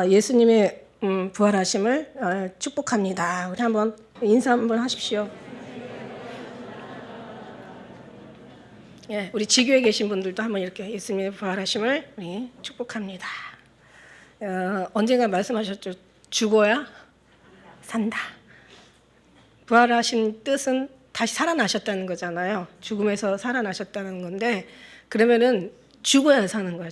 예수님의 부활하심을 축복합니다. 우리 한번 인사 한번 하십시오. 예, 우리 지교에 계신 분들도 한번 이렇게 예수님의 부활하심을 우리 축복합니다. 언젠가 말씀하셨죠. 죽어야 산다. 부활하신 뜻은 다시 살아나셨다는 거잖아요. 죽음에서 살아나셨다는 건데, 그러면은 죽어야 사는 거야.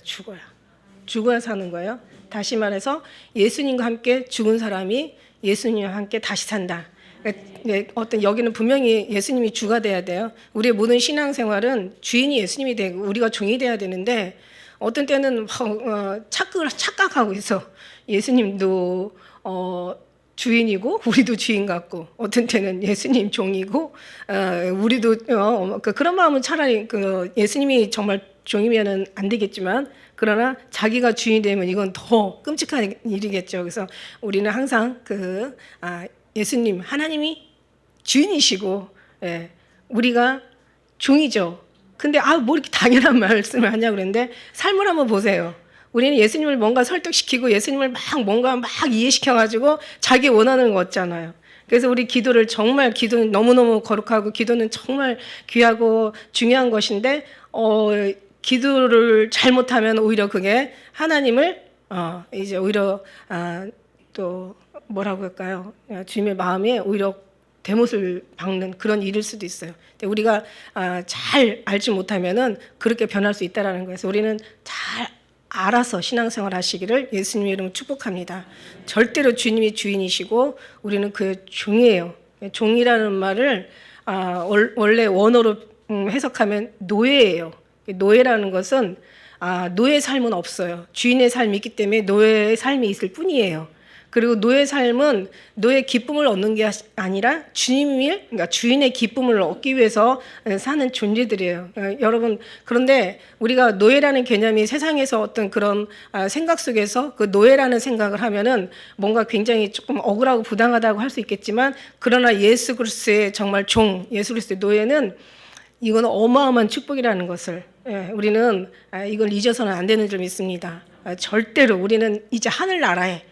죽어야 사는 거예요. 다시 말해서 예수님과 함께 죽은 사람이 예수님과 함께 다시 산다. 어떤 여기는 분명히 예수님이 주가 돼야 돼요. 우리의 모든 신앙생활은 주인이 예수님이 되고 우리가 종이 돼야 되는데, 어떤 때는 착각하고 있어. 예수님도 주인이고 우리도 주인 같고, 어떤 때는 예수님 종이고 우리도 그런 마음은 차라리 예수님이 정말 종이면은 안 되겠지만, 그러나 자기가 주인이 되면 이건 더 끔찍한 일이겠죠. 그래서 우리는 항상 예수님, 하나님이 주인이시고, 우리가 종이죠. 근데 뭐 이렇게 당연한 말씀을 하냐 그랬는데, 삶을 한번 보세요. 우리는 예수님을 뭔가 설득시키고 예수님을 뭔가 이해시켜가지고 자기 원하는 거 얻잖아요. 그래서 우리 기도는 너무너무 거룩하고, 기도는 정말 귀하고 중요한 것인데, 기도를 잘못하면 오히려 그게 하나님을 이제 오히려 또 뭐라고 할까요? 주님의 마음에 오히려 대못을 박는 그런 일일 수도 있어요. 근데 우리가 잘 알지 못하면은 그렇게 변할 수 있다라는 거예요. 그래서 우리는 잘 알아서 신앙생활 하시기를 예수님의 이름으로 축복합니다. 절대로 주님이 주인이시고 우리는 그의 종이에요. 종이라는 말을 원래 원어로 해석하면 노예예요. 노예라는 것은 노예 삶은 없어요. 주인의 삶이 있기 때문에 노예의 삶이 있을 뿐이에요. 그리고 노예 삶은 노예 기쁨을 얻는 게 아니라 그러니까 주인의 기쁨을 얻기 위해서 사는 존재들이에요. 여러분, 그런데 우리가 노예라는 개념이 세상에서 어떤 그런 생각 속에서 그 노예라는 생각을 하면은 뭔가 굉장히 조금 억울하고 부당하다고 할 수 있겠지만, 그러나 예수 그리스도의 정말 예수 그리스도의 노예는 이건 어마어마한 축복이라는 것을 우리는 이걸 잊어서는 안 되는 줄 믿습니다. 절대로 우리는 이제 하늘나라에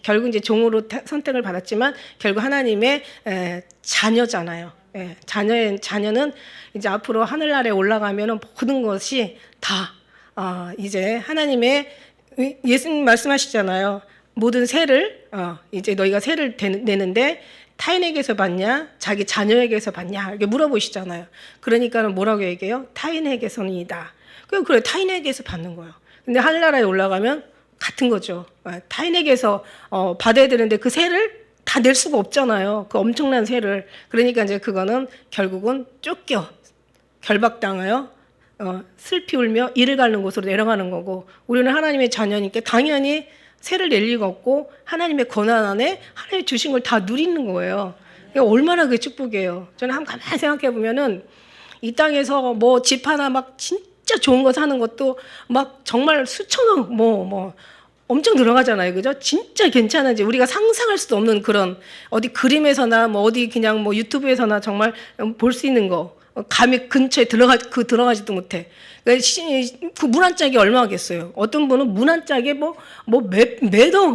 결국 이제 종으로 선택을 받았지만 결국 하나님의 자녀잖아요. 자녀는 이제 앞으로 하늘나라에 올라가면은 모든 것이 다 이제 하나님의, 예수님 말씀하시잖아요. 모든 세를 이제 너희가 세를 내는데 타인에게서 받냐, 자기 자녀에게서 받냐, 이렇게 물어보시잖아요. 그러니까는 뭐라고 얘기해요? 타인에게서는이다. 그래, 타인에게서 받는 거예요. 근데 하늘나라에 올라가면 같은 거죠. 타인에게서 받아야 되는데 그 세를 다 낼 수가 없잖아요. 그 엄청난 세를. 그러니까 이제 그거는 결국은 결박당하여 슬피 울며 이를 가는 곳으로 내려가는 거고, 우리는 하나님의 자녀니까 당연히 세를 낼 리가 없고 하나님의 권한 안에 하나님 주신 걸 다 누리는 거예요. 얼마나 그게 축복이에요. 저는 한번 가만히 생각해 보면은 이 땅에서 뭐 집 하나 진짜 좋은 거 사는 것도 정말 수천억 엄청 들어가잖아요. 그죠? 진짜 괜찮은지 우리가 상상할 수도 없는 그런, 어디 그림에서나 어디 그냥 유튜브에서나 정말 볼 수 있는 거, 감히 근처에 들어가지도 못해. 그 문 한 짝이 얼마겠어요? 어떤 분은 문 한 짝에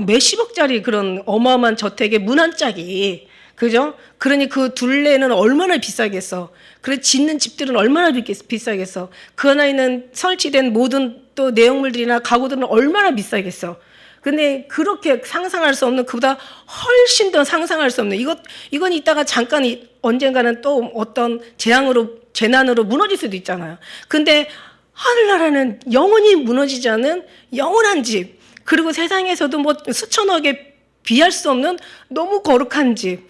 몇십억짜리 그런 어마어마한 저택에 문 한 짝이, 그죠? 그러니 그 둘레는 얼마나 비싸겠어. 그래, 짓는 집들은 얼마나 비싸겠어. 그 안에 있는 설치된 모든 또 내용물들이나 가구들은 얼마나 비싸겠어. 근데 그렇게 상상할 수 없는, 그보다 훨씬 더 상상할 수 없는, 이건 이따가 잠깐 언젠가는 또 어떤 재난으로 무너질 수도 있잖아요. 근데 하늘나라는 영원히 무너지지 않은 영원한 집, 그리고 세상에서도 수천억에 비할 수 없는 너무 거룩한 집,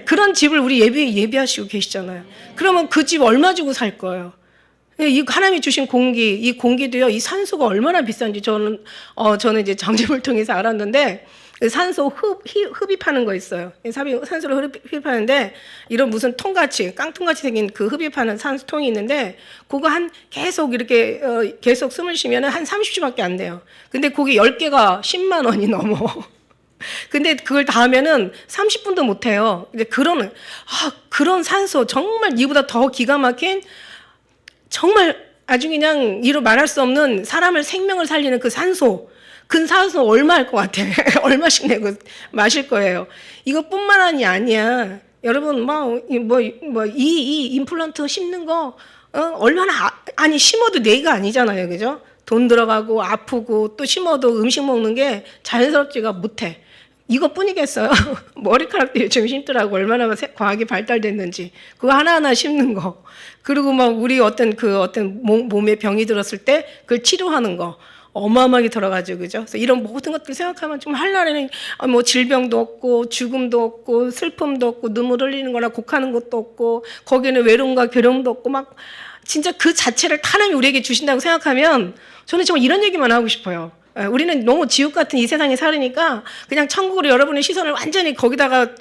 그런 집을 우리 예비하시고 계시잖아요. 그러면 그 집 얼마 주고 살 거예요? 이 하나님이 주신 이 공기도요, 이 산소가 얼마나 비싼지 저는 이제 장점을 통해서 알았는데, 산소 흡입하는 거 있어요. 산소를 흡입하는데, 이런 무슨 통같이, 깡통같이 생긴 그 흡입하는 산소통이 있는데, 그거 계속 이렇게, 계속 숨을 쉬면 한 30초밖에 안 돼요. 근데 거기 10개가 10만 원이 넘어. 근데 그걸 다 하면은 30분도 못 해요. 근데 그런 산소, 정말 이보다 더 기가 막힌, 정말 아주 그냥 이로 말할 수 없는 사람을 생명을 살리는 그 산소, 근사수 얼마 할 것 같아? 얼마씩 내고 마실 거예요. 이것뿐만이 아니야. 여러분, 이 임플란트 심는 거, 얼마나, 아니, 심어도 내가 아니잖아요. 그죠? 돈 들어가고, 아프고, 또 심어도 음식 먹는 게 자연스럽지가 못해. 이것뿐이겠어요. 머리카락도 요즘 심더라고. 얼마나 과학이 발달됐는지. 그거 하나하나 심는 거. 그리고 막 우리 어떤 몸에 병이 들었을 때 그걸 치료하는 거. 어마어마하게 들어가죠. 그죠? 그래서 이런 모든 것들 생각하면 좀 한날에는 뭐 질병도 없고, 죽음도 없고, 슬픔도 없고, 눈물 흘리는 거나 곡하는 것도 없고, 거기는 외로움과 괴로움도 없고, 막 진짜 그 자체를 하나님이 우리에게 주신다고 생각하면 저는 정말 이런 얘기만 하고 싶어요. 우리는 너무 지옥 같은 이 세상에 살으니까 그냥 천국으로 여러분의 시선을 완전히 거기다가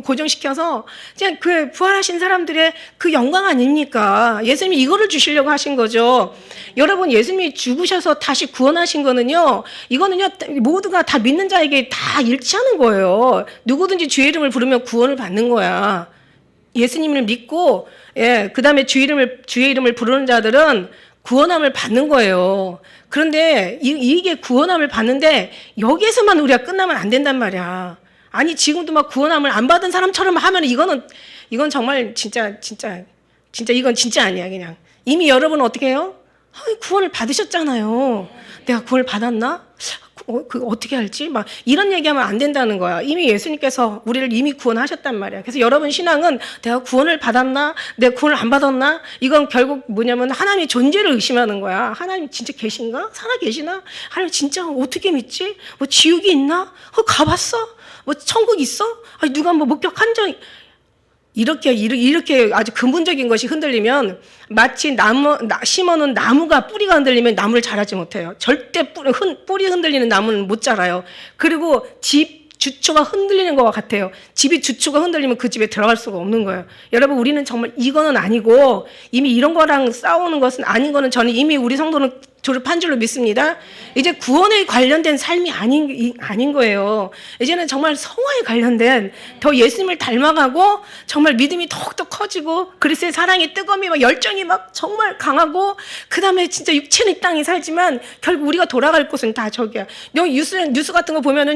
고정시켜서 그냥 그 부활하신 사람들의 그 영광 아닙니까? 예수님이 이거를 주시려고 하신 거죠. 여러분, 예수님이 죽으셔서 다시 구원하신 거는요, 이거는요, 모두가 다 믿는 자에게 다 일치하는 거예요. 누구든지 주의 이름을 부르면 구원을 받는 거야. 예수님을 믿고, 그 다음에 주의 이름을 부르는 자들은 구원함을 받는 거예요. 그런데 이게 구원함을 받는데 여기에서만 우리가 끝나면 안 된단 말이야. 아니, 지금도 막 구원함을 안 받은 사람처럼 하면 이건 정말 진짜 이건 진짜 아니야. 그냥 이미 여러분은 어떻게 해요? 구원을 받으셨잖아요. 내가 구원을 받았나? 어떻게 할지? 막 이런 얘기하면 안 된다는 거야. 이미 예수님께서 우리를 이미 구원하셨단 말이야. 그래서 여러분 신앙은 내가 구원을 받았나? 내가 구원을 안 받았나? 이건 결국 뭐냐면 하나님의 존재를 의심하는 거야. 하나님 진짜 계신가? 살아 계시나? 하나님 진짜 어떻게 믿지? 뭐 지옥이 있나? 가봤어? 뭐 천국 있어? 아니, 누가 뭐 목격한 적 이렇게 아주 근본적인 것이 흔들리면 마치 심어놓은 나무가 뿌리가 흔들리면 나무를 자라지 못해요. 절대 뿌리 흔들리는 나무는 못 자라요. 그리고 집 주초가 흔들리는 것과 같아요. 집이 주초가 흔들리면 그 집에 들어갈 수가 없는 거예요. 여러분, 우리는 정말 이거는 아니고 이미 이런 거랑 싸우는 것은 아닌 거는 저는 이미 우리 성도는 졸업한 줄로 믿습니다. 이제 구원에 관련된 삶이 아닌 거예요. 이제는 정말 성화에 관련된 더 예수님을 닮아가고 정말 믿음이 더욱더 커지고 그리스도의 사랑의 뜨거움이 막 열정이 막 정말 강하고 그 다음에 진짜 육체는 이 땅에 살지만 결국 우리가 돌아갈 곳은 다 저기야. 뉴스 같은 거 보면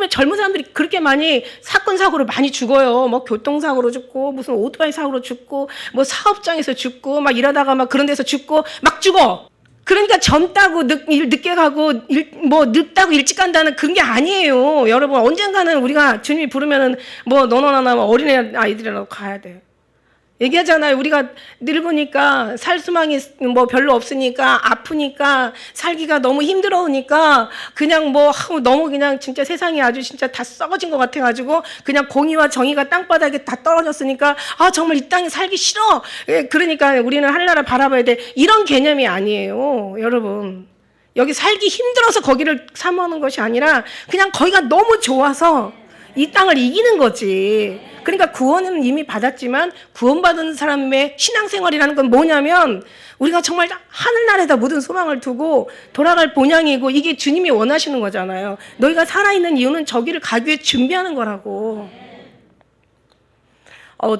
젊은 사람들이 그렇게 많이 사건 사고로 많이 죽어요. 뭐 교통사고로 죽고 무슨 오토바이 사고로 죽고 뭐 사업장에서 죽고 막 일하다가 막 그런 데서 죽고 막 죽어. 그러니까 젊다고 늦게 가고 늙다고 일찍 간다는 그런 게 아니에요. 여러분, 언젠가는 우리가 주님이 부르면은 뭐 너나 어린애 아이들이라도 가야 돼. 얘기하잖아요. 우리가 늙으니까 살 수망이 뭐 별로 없으니까 아프니까 살기가 너무 힘들어오니까 그냥 너무 그냥 진짜 세상이 아주 진짜 다 썩어진 것 같아가지고 그냥 공의와 정의가 땅바닥에 다 떨어졌으니까 정말 이 땅에 살기 싫어. 그러니까 우리는 하늘나라 바라봐야 돼. 이런 개념이 아니에요. 여러분. 여기 살기 힘들어서 거기를 사모하는 것이 아니라 그냥 거기가 너무 좋아서 이 땅을 이기는 거지. 그러니까 구원은 이미 받았지만 구원받은 사람의 신앙생활이라는 건 뭐냐면 우리가 정말 하늘나라에다 모든 소망을 두고 돌아갈 본향이고 이게 주님이 원하시는 거잖아요. 너희가 살아있는 이유는 저기를 가기 위해 준비하는 거라고.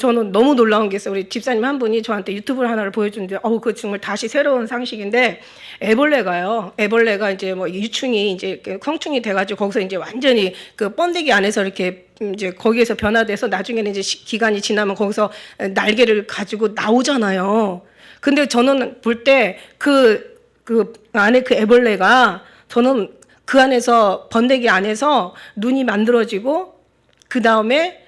저는 너무 놀라운 게 있어요. 우리 집사님 한 분이 저한테 유튜브를 하나를 보여주는데, 그거 정말 다시 새로운 상식인데, 애벌레가 이제 뭐 유충이 이제 성충이 돼가지고 거기서 이제 완전히 그 번데기 안에서 이렇게 이제 거기에서 변화돼서 나중에는 이제 기간이 지나면 거기서 날개를 가지고 나오잖아요. 근데 저는 볼 때 그 안에 그 애벌레가 저는 그 안에서 번데기 안에서 눈이 만들어지고 그 다음에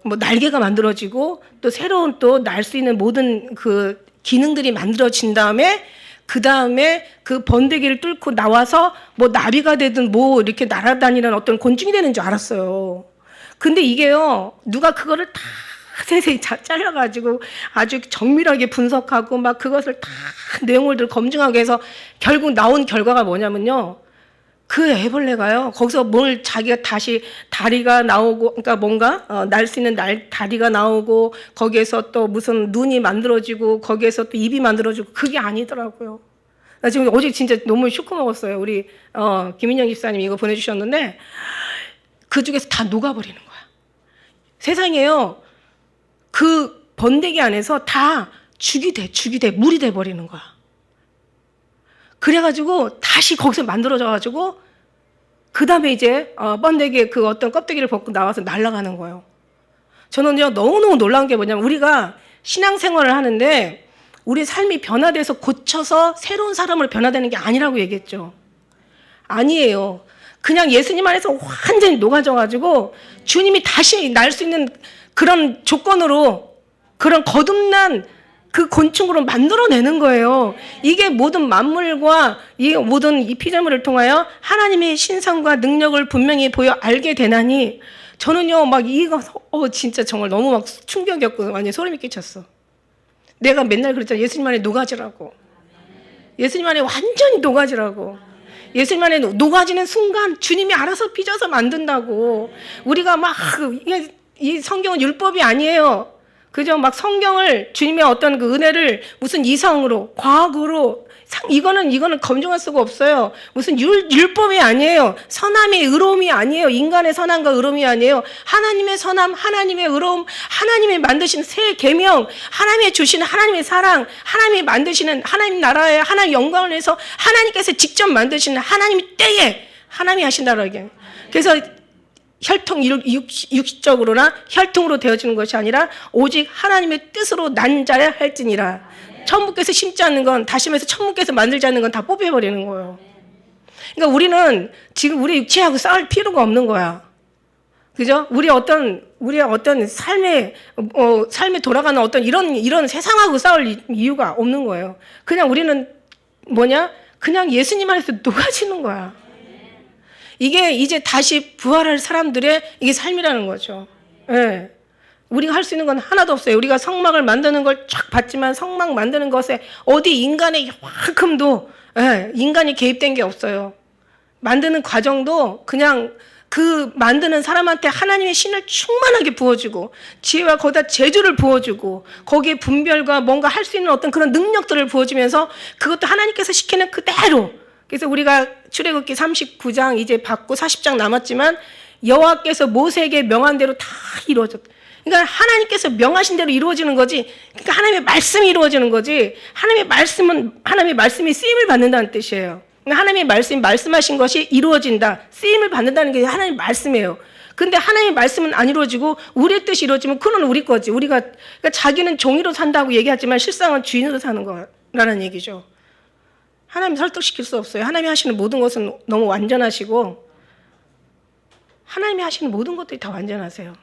뭐 날개가 만들어지고 또 새로운 또 날 수 있는 모든 그 기능들이 만들어진 다음에 그 다음에 그 번데기를 뚫고 나와서 뭐 나비가 되든 뭐 이렇게 날아다니는 어떤 곤충이 되는 줄 알았어요. 근데 이게요, 누가 그거를 다 세세히 잘라가지고 아주 정밀하게 분석하고 막 그것을 다 내용물들 검증하게 해서 결국 나온 결과가 뭐냐면요. 그 애벌레가요, 거기서 자기가 다시 다리가 나오고, 그러니까 뭔가, 날 수 있는 다리가 나오고, 거기에서 또 무슨 눈이 만들어지고, 거기에서 또 입이 만들어지고, 그게 아니더라고요. 나 지금 어제 진짜 너무 쇼크 먹었어요. 우리, 김인영 집사님이 이거 보내주셨는데, 그 중에서 다 녹아버리는 거야. 세상에요, 그 번데기 안에서 다 죽이 돼, 물이 돼 버리는 거야. 그래가지고 다시 거기서 만들어져가지고 그 다음에 이제 번데기에 그 어떤 껍데기를 벗고 나와서 날아가는 거예요. 저는요 너무너무 놀라운 게 뭐냐면 우리가 신앙생활을 하는데 우리 삶이 변화돼서 고쳐서 새로운 사람으로 변화되는 게 아니라고 얘기했죠. 아니에요. 그냥 예수님 안에서 완전히 녹아져가지고 주님이 다시 날 수 있는 그런 조건으로 그런 거듭난 그 곤충으로 만들어내는 거예요. 이게 모든 만물과 이 모든 이 피조물을 통하여 하나님의 신성과 능력을 분명히 보여 알게 되나니 저는요 막 이거 진짜 정말 너무 막 충격이었고 완전 소름이 끼쳤어. 내가 맨날 그랬잖아. 예수님 안에 녹아지라고. 예수님 안에 완전히 녹아지라고. 예수님 안에 녹아지는 순간 주님이 알아서 빚어서 만든다고. 우리가 막 이 성경은 율법이 아니에요. 그죠? 막 성경을 주님의 어떤 그 은혜를 무슨 이성으로 과학으로 이거는 검증할 수가 없어요. 무슨 율법이 아니에요. 선함의 의로움이 아니에요. 인간의 선함과 의로움이 아니에요. 하나님의 선함, 하나님의 의로움, 하나님이 만드신 새 계명, 하나님이 주시는 하나님의 사랑, 하나님이 만드시는 하나님 나라의 하나님 영광을 위해서 하나님께서 직접 만드시는 하나님의 때에 하나님이 하신다라고 얘기해요. 그래서 혈통 육식적으로나 혈통으로 되어지는 것이 아니라 오직 하나님의 뜻으로 난 자야 할지니라. 천부께서 심지 않는 건 다시 말해서 천부께서 만들지 않는 건 다 뽑혀버리는 거예요. 그러니까 우리는 지금 우리 육체하고 싸울 필요가 없는 거야. 그죠? 우리의 어떤 삶에 돌아가는 어떤 이런 세상하고 싸울 이유가 없는 거예요. 그냥 우리는 그냥 예수님 안에서 녹아지는 거야. 이게 이제 다시 부활할 사람들의 이게 삶이라는 거죠. 예. 우리가 할 수 있는 건 하나도 없어요. 우리가 성막을 만드는 걸 쫙 봤지만 성막 만드는 것에 어디 인간의 요만큼도 인간이 개입된 게 없어요. 만드는 과정도 그냥 그 만드는 사람한테 하나님의 신을 충만하게 부어주고 지혜와 거기다 재주를 부어주고 거기에 분별과 뭔가 할 수 있는 어떤 그런 능력들을 부어주면서 그것도 하나님께서 시키는 그대로. 그래서 우리가 출애굽기 39장 이제 받고 40장 남았지만 여호와께서 모세에게 명한 대로 다 이루어졌다. 그러니까 하나님께서 명하신 대로 이루어지는 거지. 그러니까 하나님의 말씀이 이루어지는 거지. 하나님의 말씀이 쓰임을 받는다는 뜻이에요. 그러니까 하나님의 말씀이 말씀하신 것이 이루어진다. 쓰임을 받는다는 게 하나님의 말씀이에요. 근데 하나님의 말씀은 안 이루어지고 우리의 뜻이 이루어지면 그건 우리 거지. 그러니까 자기는 종이로 산다고 얘기하지만 실상은 주인으로 사는 거라는 얘기죠. 하나님 설득시킬 수 없어요. 하나님이 하시는 모든 것은 너무 완전하시고 하나님이 하시는 모든 것들이 다 완전하세요.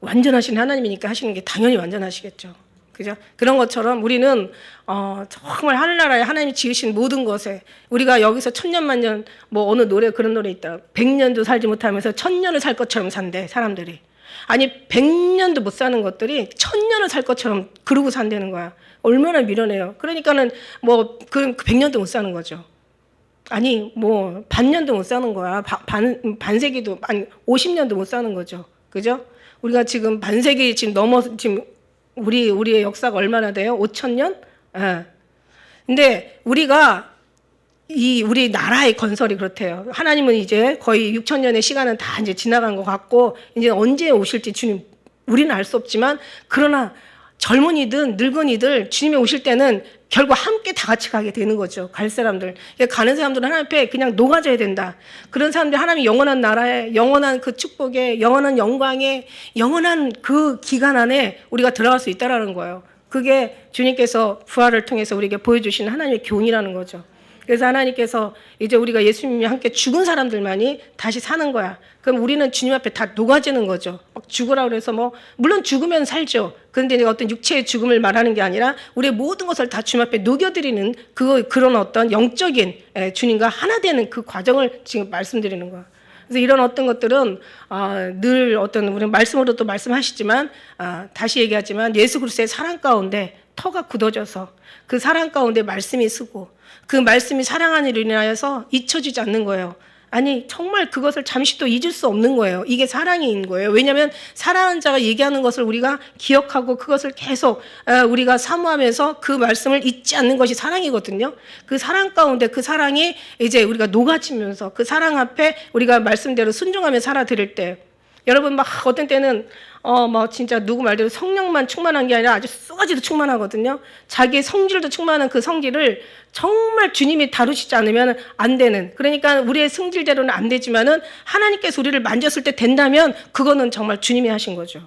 완전하신 하나님이니까 하시는 게 당연히 완전하시겠죠. 그죠? 그런 것처럼 우리는 정말 하늘나라에 하나님이 지으신 모든 것에 우리가 여기서 천년만년 어느 노래 그런 노래 있다. 100년도 살지 못하면서 1000년을 살 것처럼 산대 사람들이. 아니 100년도 못 사는 것들이 1000년을 살 것처럼 그러고 산다는 거야. 얼마나 미련해요. 그러니까는 그 100년도 못 사는 거죠. 아니 반년도 못 사는 거야. 반세기도 50년도 못 사는 거죠. 그죠? 우리가 지금 반세기 지금 우리의 역사가 얼마나 돼요? 5000년? 예. 근데 우리가 우리 나라의 건설이 그렇대요. 하나님은 이제 거의 6000년의 시간은 다 이제 지나간 것 같고 이제 언제 오실지 주님 우리는 알 수 없지만 그러나 젊은이든 늙은이들 주님이 오실 때는 결국 함께 다 같이 가게 되는 거죠. 갈 사람들. 가는 사람들은 하나님 앞에 그냥 녹아져야 된다. 그런 사람들 하나님이 영원한 나라에 영원한 그 축복에 영원한 영광에 영원한 그 기간 안에 우리가 들어갈 수 있다는 거예요. 그게 주님께서 부활을 통해서 우리에게 보여주신 하나님의 교훈이라는 거죠. 그래서 하나님께서 이제 우리가 예수님이 함께 죽은 사람들만이 다시 사는 거야. 그럼 우리는 주님 앞에 다 녹아지는 거죠. 막 죽으라고 해서 물론 죽으면 살죠. 그런데 어떤 육체의 죽음을 말하는 게 아니라 우리의 모든 것을 다 주님 앞에 녹여드리는 그런 어떤 영적인 주님과 하나 되는 그 과정을 지금 말씀드리는 거야. 그래서 이런 어떤 것들은 늘 우리 말씀으로도 말씀하시지만 다시 얘기하지만 예수 그리스도의 사랑 가운데 터가 굳어져서 그 사랑 가운데 말씀이 쓰고 그 말씀이 사랑하는 일로 인하여서 잊혀지지 않는 거예요. 아니 정말 그것을 잠시도 잊을 수 없는 거예요. 이게 사랑인 거예요. 왜냐하면 사랑하는 자가 얘기하는 것을 우리가 기억하고 그것을 계속 우리가 사모하면서 그 말씀을 잊지 않는 것이 사랑이거든요. 그 사랑 가운데 그 사랑이 이제 우리가 녹아지면서 그 사랑 앞에 우리가 말씀대로 순종하며 살아드릴 때 여러분 막 어떤 때는 뭐 진짜 누구 말대로 성령만 충만한 게 아니라 아주 쏘가지도 충만하거든요. 자기의 성질도 충만한 그 성질을 정말 주님이 다루시지 않으면 안 되는. 그러니까 우리의 성질대로는 안 되지만은 하나님께서 우리를 만졌을 때 된다면 그거는 정말 주님이 하신 거죠.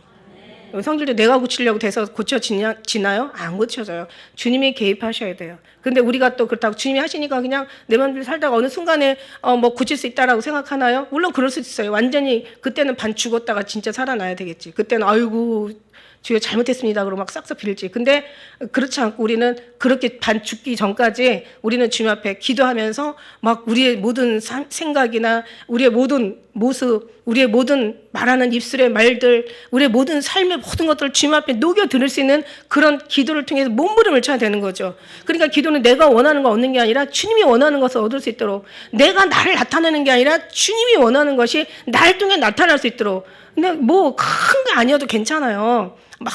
성질도 내가 고치려고 돼서 고쳐지나요? 안 고쳐져요. 주님이 개입하셔야 돼요. 근데 우리가 또 그렇다고 주님이 하시니까 그냥 내 마음대로 살다가 어느 순간에 뭐 고칠 수 있다라고 생각하나요? 물론 그럴 수 있어요. 완전히 그때는 반 죽었다가 진짜 살아나야 되겠지. 그때는 아이고 주여 잘못했습니다. 그러고 막 싹싹 빌지. 근데 그렇지 않고 우리는 그렇게 반 죽기 전까지 우리는 주님 앞에 기도하면서 막 우리의 모든 생각이나 우리의 모든 모습, 우리의 모든 말하는 입술의 말들, 우리의 모든 삶의 모든 것들을 주님 앞에 녹여 들을 수 있는 그런 기도를 통해서 몸부림을 쳐야 되는 거죠. 그러니까 기도는 내가 원하는 거 얻는 게 아니라 주님이 원하는 것을 얻을 수 있도록, 내가 나를 나타내는 게 아니라 주님이 원하는 것이 나를 통해 나타날 수 있도록. 근데 뭐 큰 게 아니어도 괜찮아요. 막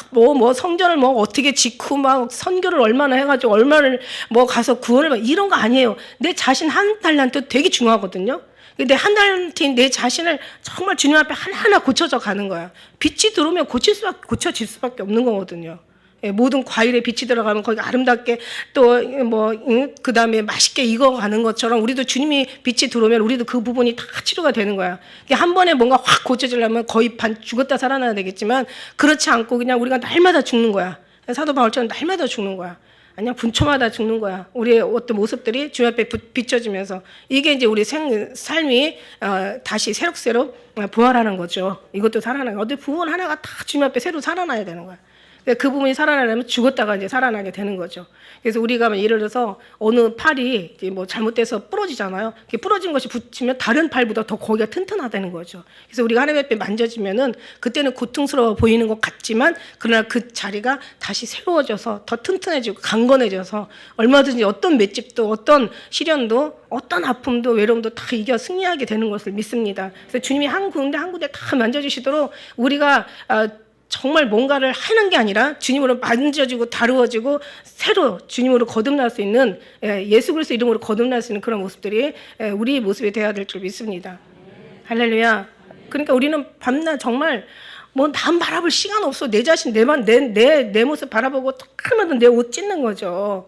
성전을 뭐 어떻게 짓고 막 선교를 얼마나 해가지고 얼마를 뭐 가서 구원을 이런 거 아니에요. 내 자신 한 달란트 되게 중요하거든요. 근데 한 달란트인 내 자신을 정말 주님 앞에 하나하나 고쳐져 가는 거야. 빛이 들어오면 고쳐질 수밖에 없는 거거든요. 예, 모든 과일에 빛이 들어가면 거기 아름답게 또 그 다음에 맛있게 익어가는 것처럼 우리도 주님이 빛이 들어오면 우리도 그 부분이 다 치료가 되는 거야. 한 번에 뭔가 확 고쳐지려면 거의 반 죽었다 살아나야 되겠지만 그렇지 않고 그냥 우리가 날마다 죽는 거야. 사도 바울처럼 날마다 죽는 거야. 아니야, 분초마다 죽는 거야. 우리의 어떤 모습들이 주님 앞에 비춰지면서 이게 이제 우리 삶이 다시 새록새록 부활하는 거죠. 이것도 살아나는 거야. 어디 부분 하나가 다 주님 앞에 새로 살아나야 되는 거야. 그 부분이 살아나려면 죽었다가 이제 살아나게 되는 거죠. 그래서 우리가 예를 들어서 어느 팔이 뭐 잘못돼서 부러지잖아요. 부러진 것이 붙이면 다른 팔보다 더 거기가 튼튼하다는 거죠. 그래서 우리가 하나님 앞에 만져지면은 그때는 고통스러워 보이는 것 같지만 그러나 그 자리가 다시 새로워져서 더 튼튼해지고 강건해져서 얼마든지 어떤 맷집도 어떤 시련도 어떤 아픔도 외로움도 다 이겨 승리하게 되는 것을 믿습니다. 그래서 주님이 한 군데 다 만져주시도록 우리가 정말 뭔가를 하는 게 아니라 주님으로 만져지고 다루어지고 새로 주님으로 거듭날 수 있는 예수 그리스도 이름으로 거듭날 수 있는 그런 모습들이 우리의 모습이 되어야 될 줄 믿습니다. 할렐루야. 그러니까 우리는 밤낮 정말 뭐 남 바라볼 시간 없어. 내 자신 내 모습 바라보고 탁하면 내 옷 찢는 거죠.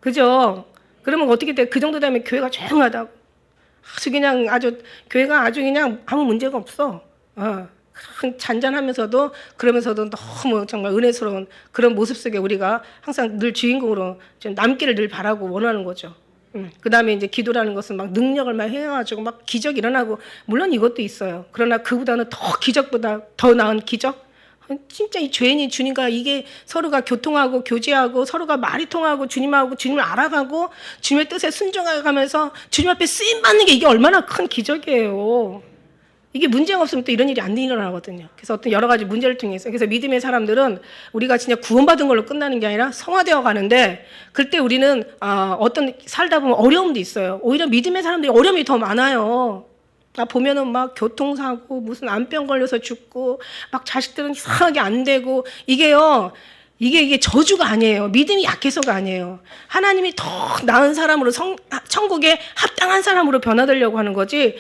그죠? 그러면 어떻게 돼? 그 정도 되면 교회가 조용하다고. 교회가 아주 그냥 아무 문제가 없어. 잔잔하면서도 그러면서도 너무 정말 은혜스러운 그런 모습 속에 우리가 항상 늘 주인공으로 남기를 늘 바라고 원하는 거죠. 그 다음에 이제 기도라는 것은 막 능력을 막 해가지고 막 기적 일어나고 물론 이것도 있어요. 그러나 그보다는 더 기적보다 더 나은 기적. 진짜 이 죄인이 주님과 이게 서로가 교통하고 교제하고 서로가 말이 통하고 주님하고 주님을 알아가고 주님의 뜻에 순종해 가면서 주님 앞에 쓰임 받는 게 이게 얼마나 큰 기적이에요. 이게 문제가 없으면 또 이런 일이 안 일어나거든요. 그래서 어떤 여러 가지 문제를 통해서. 그래서 믿음의 사람들은 우리가 진짜 구원받은 걸로 끝나는 게 아니라 성화되어 가는데 그때 우리는 어떤 살다 보면 어려움도 있어요. 오히려 믿음의 사람들이 어려움이 더 많아요. 보면은 막 교통사고 무슨 암병 걸려서 죽고 막 자식들은 이상하게 안 되고 이게 저주가 아니에요. 믿음이 약해서가 아니에요. 하나님이 더 나은 사람으로 천국에 합당한 사람으로 변화되려고 하는 거지.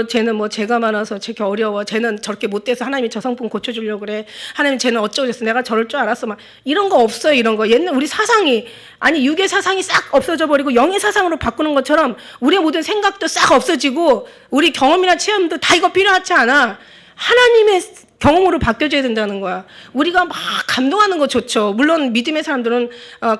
쟤는 죄가 많아서 쟤게 어려워. 쟤는 저렇게 못돼서 하나님이 저 성품 고쳐주려고 그래. 하나님 쟤는 어쩌고 저쩌고 내가 저럴 줄 알았어. 막 이런 거 없어요. 이런 거. 옛날 우리 사상이 육의 사상이 싹 없어져 버리고 영의 사상으로 바꾸는 것처럼 우리의 모든 생각도 싹 없어지고 우리 경험이나 체험도 다 이거 필요하지 않아. 하나님의 경험으로 바뀌어져야 된다는 거야. 우리가 막 감동하는 거 좋죠. 물론 믿음의 사람들은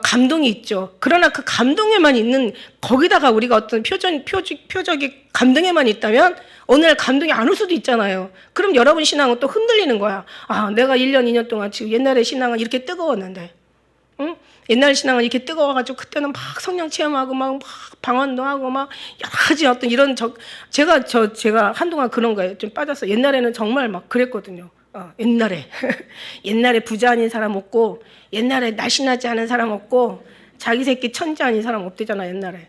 감동이 있죠. 그러나 그 감동에만 있는 거기다가 우리가 어떤 표적이 감동에만 있다면 오늘 감동이 안 올 수도 있잖아요. 그럼 여러분 신앙은 또 흔들리는 거야. 내가 1년, 2년 동안 지금 옛날에 신앙은 이렇게 뜨거웠는데 응? 옛날 신앙은 이렇게 뜨거워가지고 그때는 막 성령 체험하고 막 방언도 하고 막 여러 가지 어떤 이런 제가 한동안 그런 거에 좀 빠졌어. 옛날에는 정말 막 그랬거든요. 옛날에 부자 아닌 사람 없고 옛날에 날씬하지 않은 사람 없고 자기 새끼 천지 아닌 사람 없대잖아 옛날에.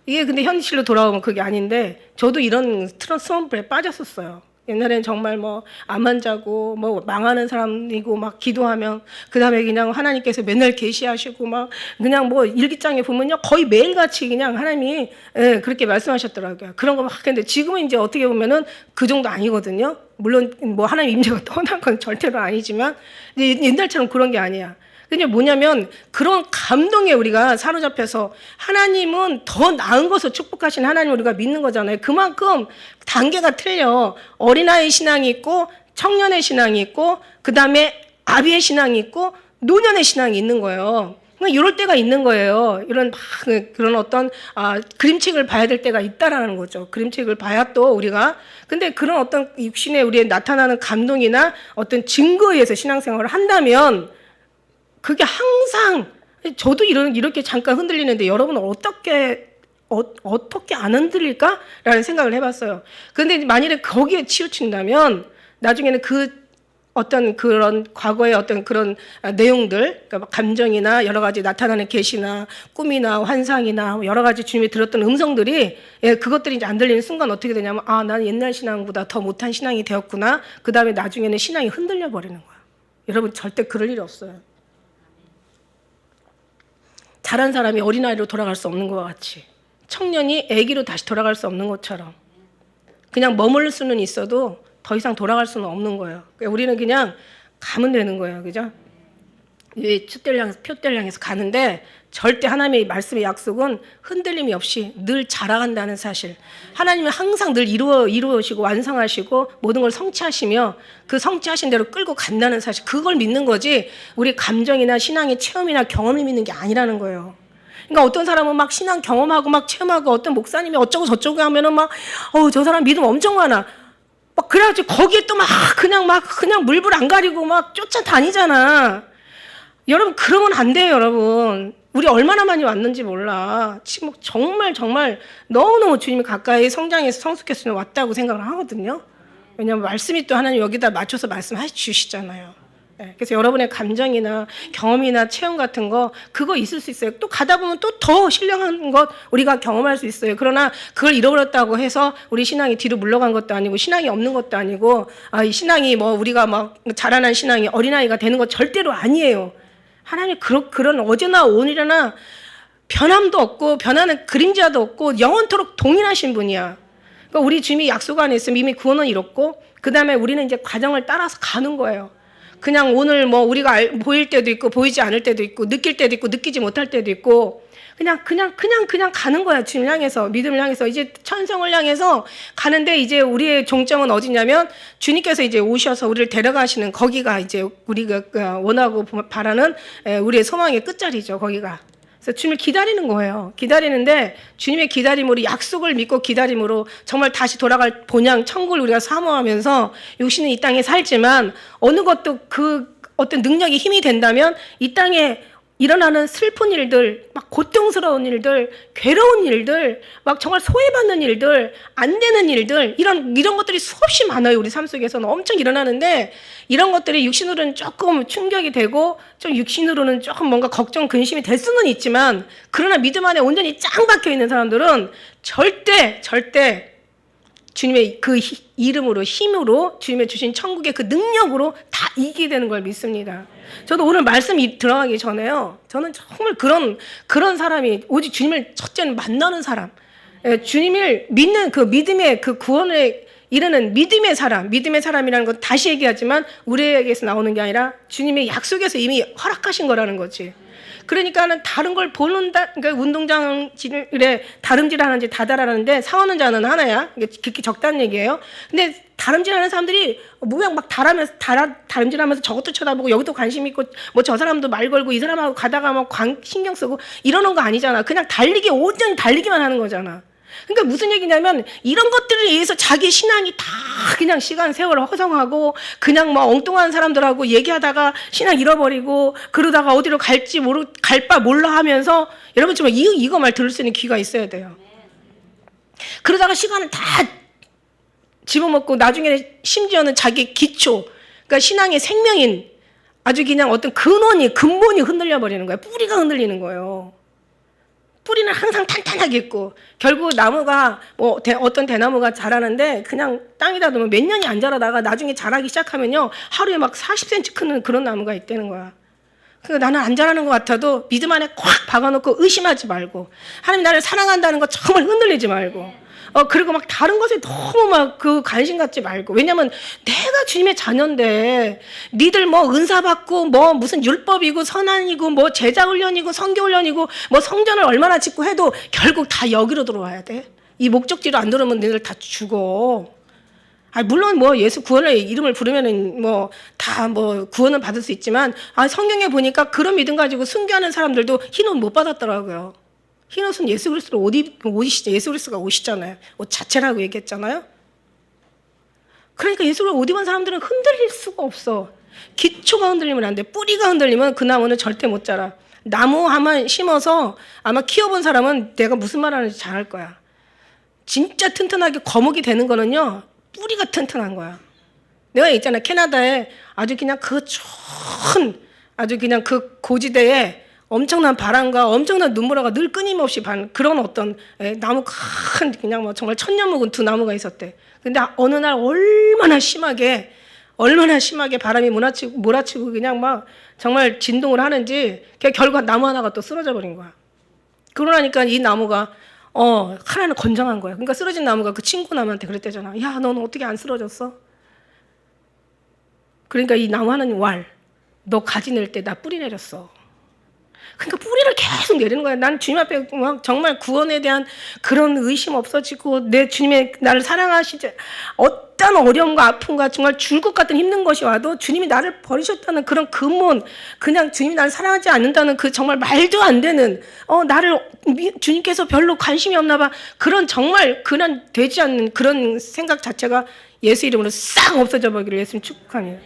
이게 근데 현실로 돌아오면 그게 아닌데 저도 이런 트랜스폼에 빠졌었어요. 옛날엔 정말 뭐 암만 자고 뭐 망하는 사람이고 막 기도하면 그다음에 그냥 하나님께서 맨날 계시하시고 막 그냥 뭐 일기장에 보면요 거의 매일같이 그냥 하나님이 그렇게 말씀하셨더라고요. 그런 거 막 했는데 지금은 이제 어떻게 보면은 그 정도 아니거든요. 물론 뭐 하나님 임재가 떠난 건 절대로 아니지만 옛날처럼 그런 게 아니야. 그게 뭐냐면 그런 감동에 우리가 사로잡혀서 하나님은 더 나은 것을 축복하신 하나님을 우리가 믿는 거잖아요. 그만큼 단계가 틀려. 어린아이 신앙이 있고 청년의 신앙이 있고 그다음에 아비의 신앙이 있고 노년의 신앙이 있는 거예요. 그러니까 이럴 때가 있는 거예요. 이런 그런 어떤 그림책을 봐야 될 때가 있다라는 거죠. 그림책을 봐야 또 우리가 근데 그런 어떤 육신에 우리의 나타나는 감동이나 어떤 증거에 의해서 신앙생활을 한다면 그게 항상 저도 이렇게 잠깐 흔들리는데 여러분은 어떻게 안 흔들릴까라는 생각을 해봤어요. 그런데 만일에 거기에 치우친다면 나중에는 그 어떤 그런 과거의 어떤 그런 내용들, 그러니까 감정이나 여러 가지 나타나는 계시나 꿈이나 환상이나 여러 가지 주님이 들었던 음성들이 그것들이 이제 안 들리는 순간 어떻게 되냐면 난 옛날 신앙보다 더 못한 신앙이 되었구나. 그 다음에 나중에는 신앙이 흔들려 버리는 거야. 여러분 절대 그럴 일이 없어요. 자란 사람이 어린아이로 돌아갈 수 없는 것과 같이 청년이 아기로 다시 돌아갈 수 없는 것처럼 그냥 머물 수는 있어도 더 이상 돌아갈 수는 없는 거예요. 그러니까 우리는 그냥 가면 되는 거예요. 그죠? 표대를 향해서 가는데 절대 하나님의 말씀의 약속은 흔들림이 없이 늘 자라간다는 사실. 하나님은 항상 늘 이루시고 완성하시고 모든 걸 성취하시며 그 성취하신 대로 끌고 간다는 사실. 그걸 믿는 거지 우리 감정이나 신앙의 체험이나 경험을 믿는 게 아니라는 거예요. 그러니까 어떤 사람은 막 신앙 경험하고 막 체험하고 어떤 목사님이 어쩌고 저쩌고 하면은 막 저 사람 믿음 엄청 많아. 막 그래가지고 거기에 또 그냥 물불 안 가리고 막 쫓아다니잖아. 여러분 그러면 안 돼요, 여러분. 우리 얼마나 많이 왔는지 몰라. 지금 정말 너무너무 주님이 가까이 성장해서 성숙해서 왔다고 생각을 하거든요. 왜냐하면 말씀이 또 하나님 여기다 맞춰서 말씀해 주시잖아요. 그래서 여러분의 감정이나 경험이나 체험 같은 거 그거 있을 수 있어요. 또 가다 보면 또 더 신령한 것 우리가 경험할 수 있어요. 그러나 그걸 잃어버렸다고 해서 우리 신앙이 뒤로 물러간 것도 아니고 신앙이 없는 것도 아니고 이 신앙이 뭐 우리가 막 자라난 신앙이 어린아이가 되는 것 절대로 아니에요. 하나님 그런 어제나 오늘이나 변함도 없고 변하는 그림자도 없고 영원토록 동일하신 분이야. 그러니까 우리 주님이 약속 안에 있으면 이미 구원은 이뤘고 그 다음에 우리는 이제 과정을 따라서 가는 거예요. 그냥 오늘 뭐 우리가 보일 때도 있고 보이지 않을 때도 있고 느낄 때도 있고 느끼지 못할 때도 있고 그냥 가는 거야. 주님을 향해서 믿음을 향해서 이제 천성을 향해서 가는데 이제 우리의 종점은 어디냐면 주님께서 이제 오셔서 우리를 데려가시는 거기가 이제 우리가 원하고 바라는 우리의 소망의 끝자리죠. 거기가. 그래서 주님을 기다리는 거예요. 기다리는데 주님의 기다림으로 약속을 믿고 기다림으로 정말 다시 돌아갈 본향 천국을 우리가 사모하면서 육신은 이 땅에 살지만 어느 것도 그 어떤 능력이 힘이 된다면 이 땅에 일어나는 슬픈 일들, 막 고통스러운 일들, 괴로운 일들, 막 정말 소외받는 일들, 안 되는 일들, 이런 것들이 수없이 많아요. 우리 삶 속에서는 엄청 일어나는데 이런 것들이 육신으로는 조금 충격이 되고 좀 육신으로는 조금 뭔가 걱정, 근심이 될 수는 있지만 그러나 믿음 안에 온전히 짱 박혀 있는 사람들은 절대 주님의 그 이름으로 힘으로 주님의 주신 천국의 그 능력으로 다 이기게 되는 걸 믿습니다. 저도 오늘 말씀 들어가기 전에요. 저는 정말 그런 사람이 오직 주님을 첫째는 만나는 사람, 주님을 믿는 그 믿음의 그 구원에 이르는 믿음의 사람이라는 건 다시 얘기하지만 우리에게서 나오는 게 아니라 주님의 약속에서 이미 허락하신 거라는 거지. 그러니까는 다른 걸 그러니까 운동장에 다름질하는지 다달하는데 상하는 자는 하나야. 이게 극히 적다는 얘기예요. 근데 다름질하는 사람들이 모양 막 다름질하면서 저것도 쳐다보고 여기도 관심 있고 뭐 저 사람도 말 걸고 이 사람하고 가다가 막 신경 쓰고 이러는 거 아니잖아. 그냥 온전히 달리기만 하는 거잖아. 그러니까 무슨 얘기냐면 이런 것들을 위해서 자기 신앙이 다 그냥 시간 세월을 허송하고 그냥 뭐 엉뚱한 사람들하고 얘기하다가 신앙 잃어버리고 그러다가 어디로 갈 바 몰라 하면서 여러분 정말 이거 말 들을 수 있는 귀가 있어야 돼요. 그러다가 시간을 다 집어먹고 나중에는 심지어는 자기 기초, 그러니까 신앙의 생명인 아주 그냥 어떤 근본이 흔들려 버리는 거예요. 뿌리가 흔들리는 거예요. 뿌리는 항상 탄탄하게 있고 결국 나무가 뭐 어떤 대나무가 자라는데 그냥 땅에다 놓으면 몇 년이 안 자라다가 나중에 자라기 시작하면요 하루에 막 40cm 크는 그런 나무가 있다는 거야. 그러니까 나는 안 자라는 것 같아도 믿음 안에 콱 박아놓고 의심하지 말고 하나님 나를 사랑한다는 거 정말 흔들리지 말고 그리고 막 다른 것에 너무 막 그 관심 갖지 말고 왜냐면 내가 주님의 자녀인데 니들 뭐 은사 받고 뭐 무슨 율법이고 선한이고 뭐 제자 훈련이고 선교 훈련이고 뭐 성전을 얼마나 짓고 해도 결국 다 여기로 들어와야 돼. 이 목적지로 안 들어오면 너희들 다 죽어. 물론 뭐 예수 구원의 이름을 부르면은 뭐 다 뭐 구원은 받을 수 있지만 성경에 보니까 그런 믿음 가지고 순교하는 사람들도 흰옷 못 받았더라고요. 흰옷은 예수 그리스도로 옷이시죠. 예수 그리스도가 옷이잖아요. 옷 자체라고 얘기했잖아요. 그러니까 예수를 옷 입은 사람들은 흔들릴 수가 없어. 기초가 흔들리면 안 돼. 뿌리가 흔들리면 그 나무는 절대 못 자라. 나무 하나 심어서 아마 키워본 사람은 내가 무슨 말 하는지 잘 알 거야. 진짜 튼튼하게 거목이 되는 거는요. 뿌리가 튼튼한 거야. 내가 있잖아. 캐나다에 아주 그냥 아주 그냥 그 고지대에 엄청난 바람과 엄청난 눈보라가 늘 끊임없이 그런 어떤 나무 큰 그냥 뭐 정말 천년 묵은 두 나무가 있었대. 근데 어느 날 얼마나 심하게 바람이 몰아치고 그냥 막 정말 진동을 하는지 결국 나무 하나가 또 쓰러져 버린 거야. 그러니까 이 나무가 하나는 건장한 거야. 그러니까 쓰러진 나무가 그 친구 나무한테 그랬대잖아. 야, 너는 어떻게 안 쓰러졌어? 그러니까 이 나무 하나는 너 가지 낼 때 나 뿌리 내렸어. 그러니까 뿌리를 계속 내리는 거야. 난 주님 앞에 정말 구원에 대한 그런 의심 없어지고 내 주님의 나를 사랑하시지 어떤 어려움과 아픔과 정말 죽을 것 같은 힘든 것이 와도 주님이 나를 버리셨다는 그런 근본 그냥 주님이 나를 사랑하지 않는다는 그 정말 말도 안 되는 나를 주님께서 별로 관심이 없나 봐 그런 정말 그런 되지 않는 그런 생각 자체가 예수 이름으로 싹 없어져 버리기를 예수님 축복합니다.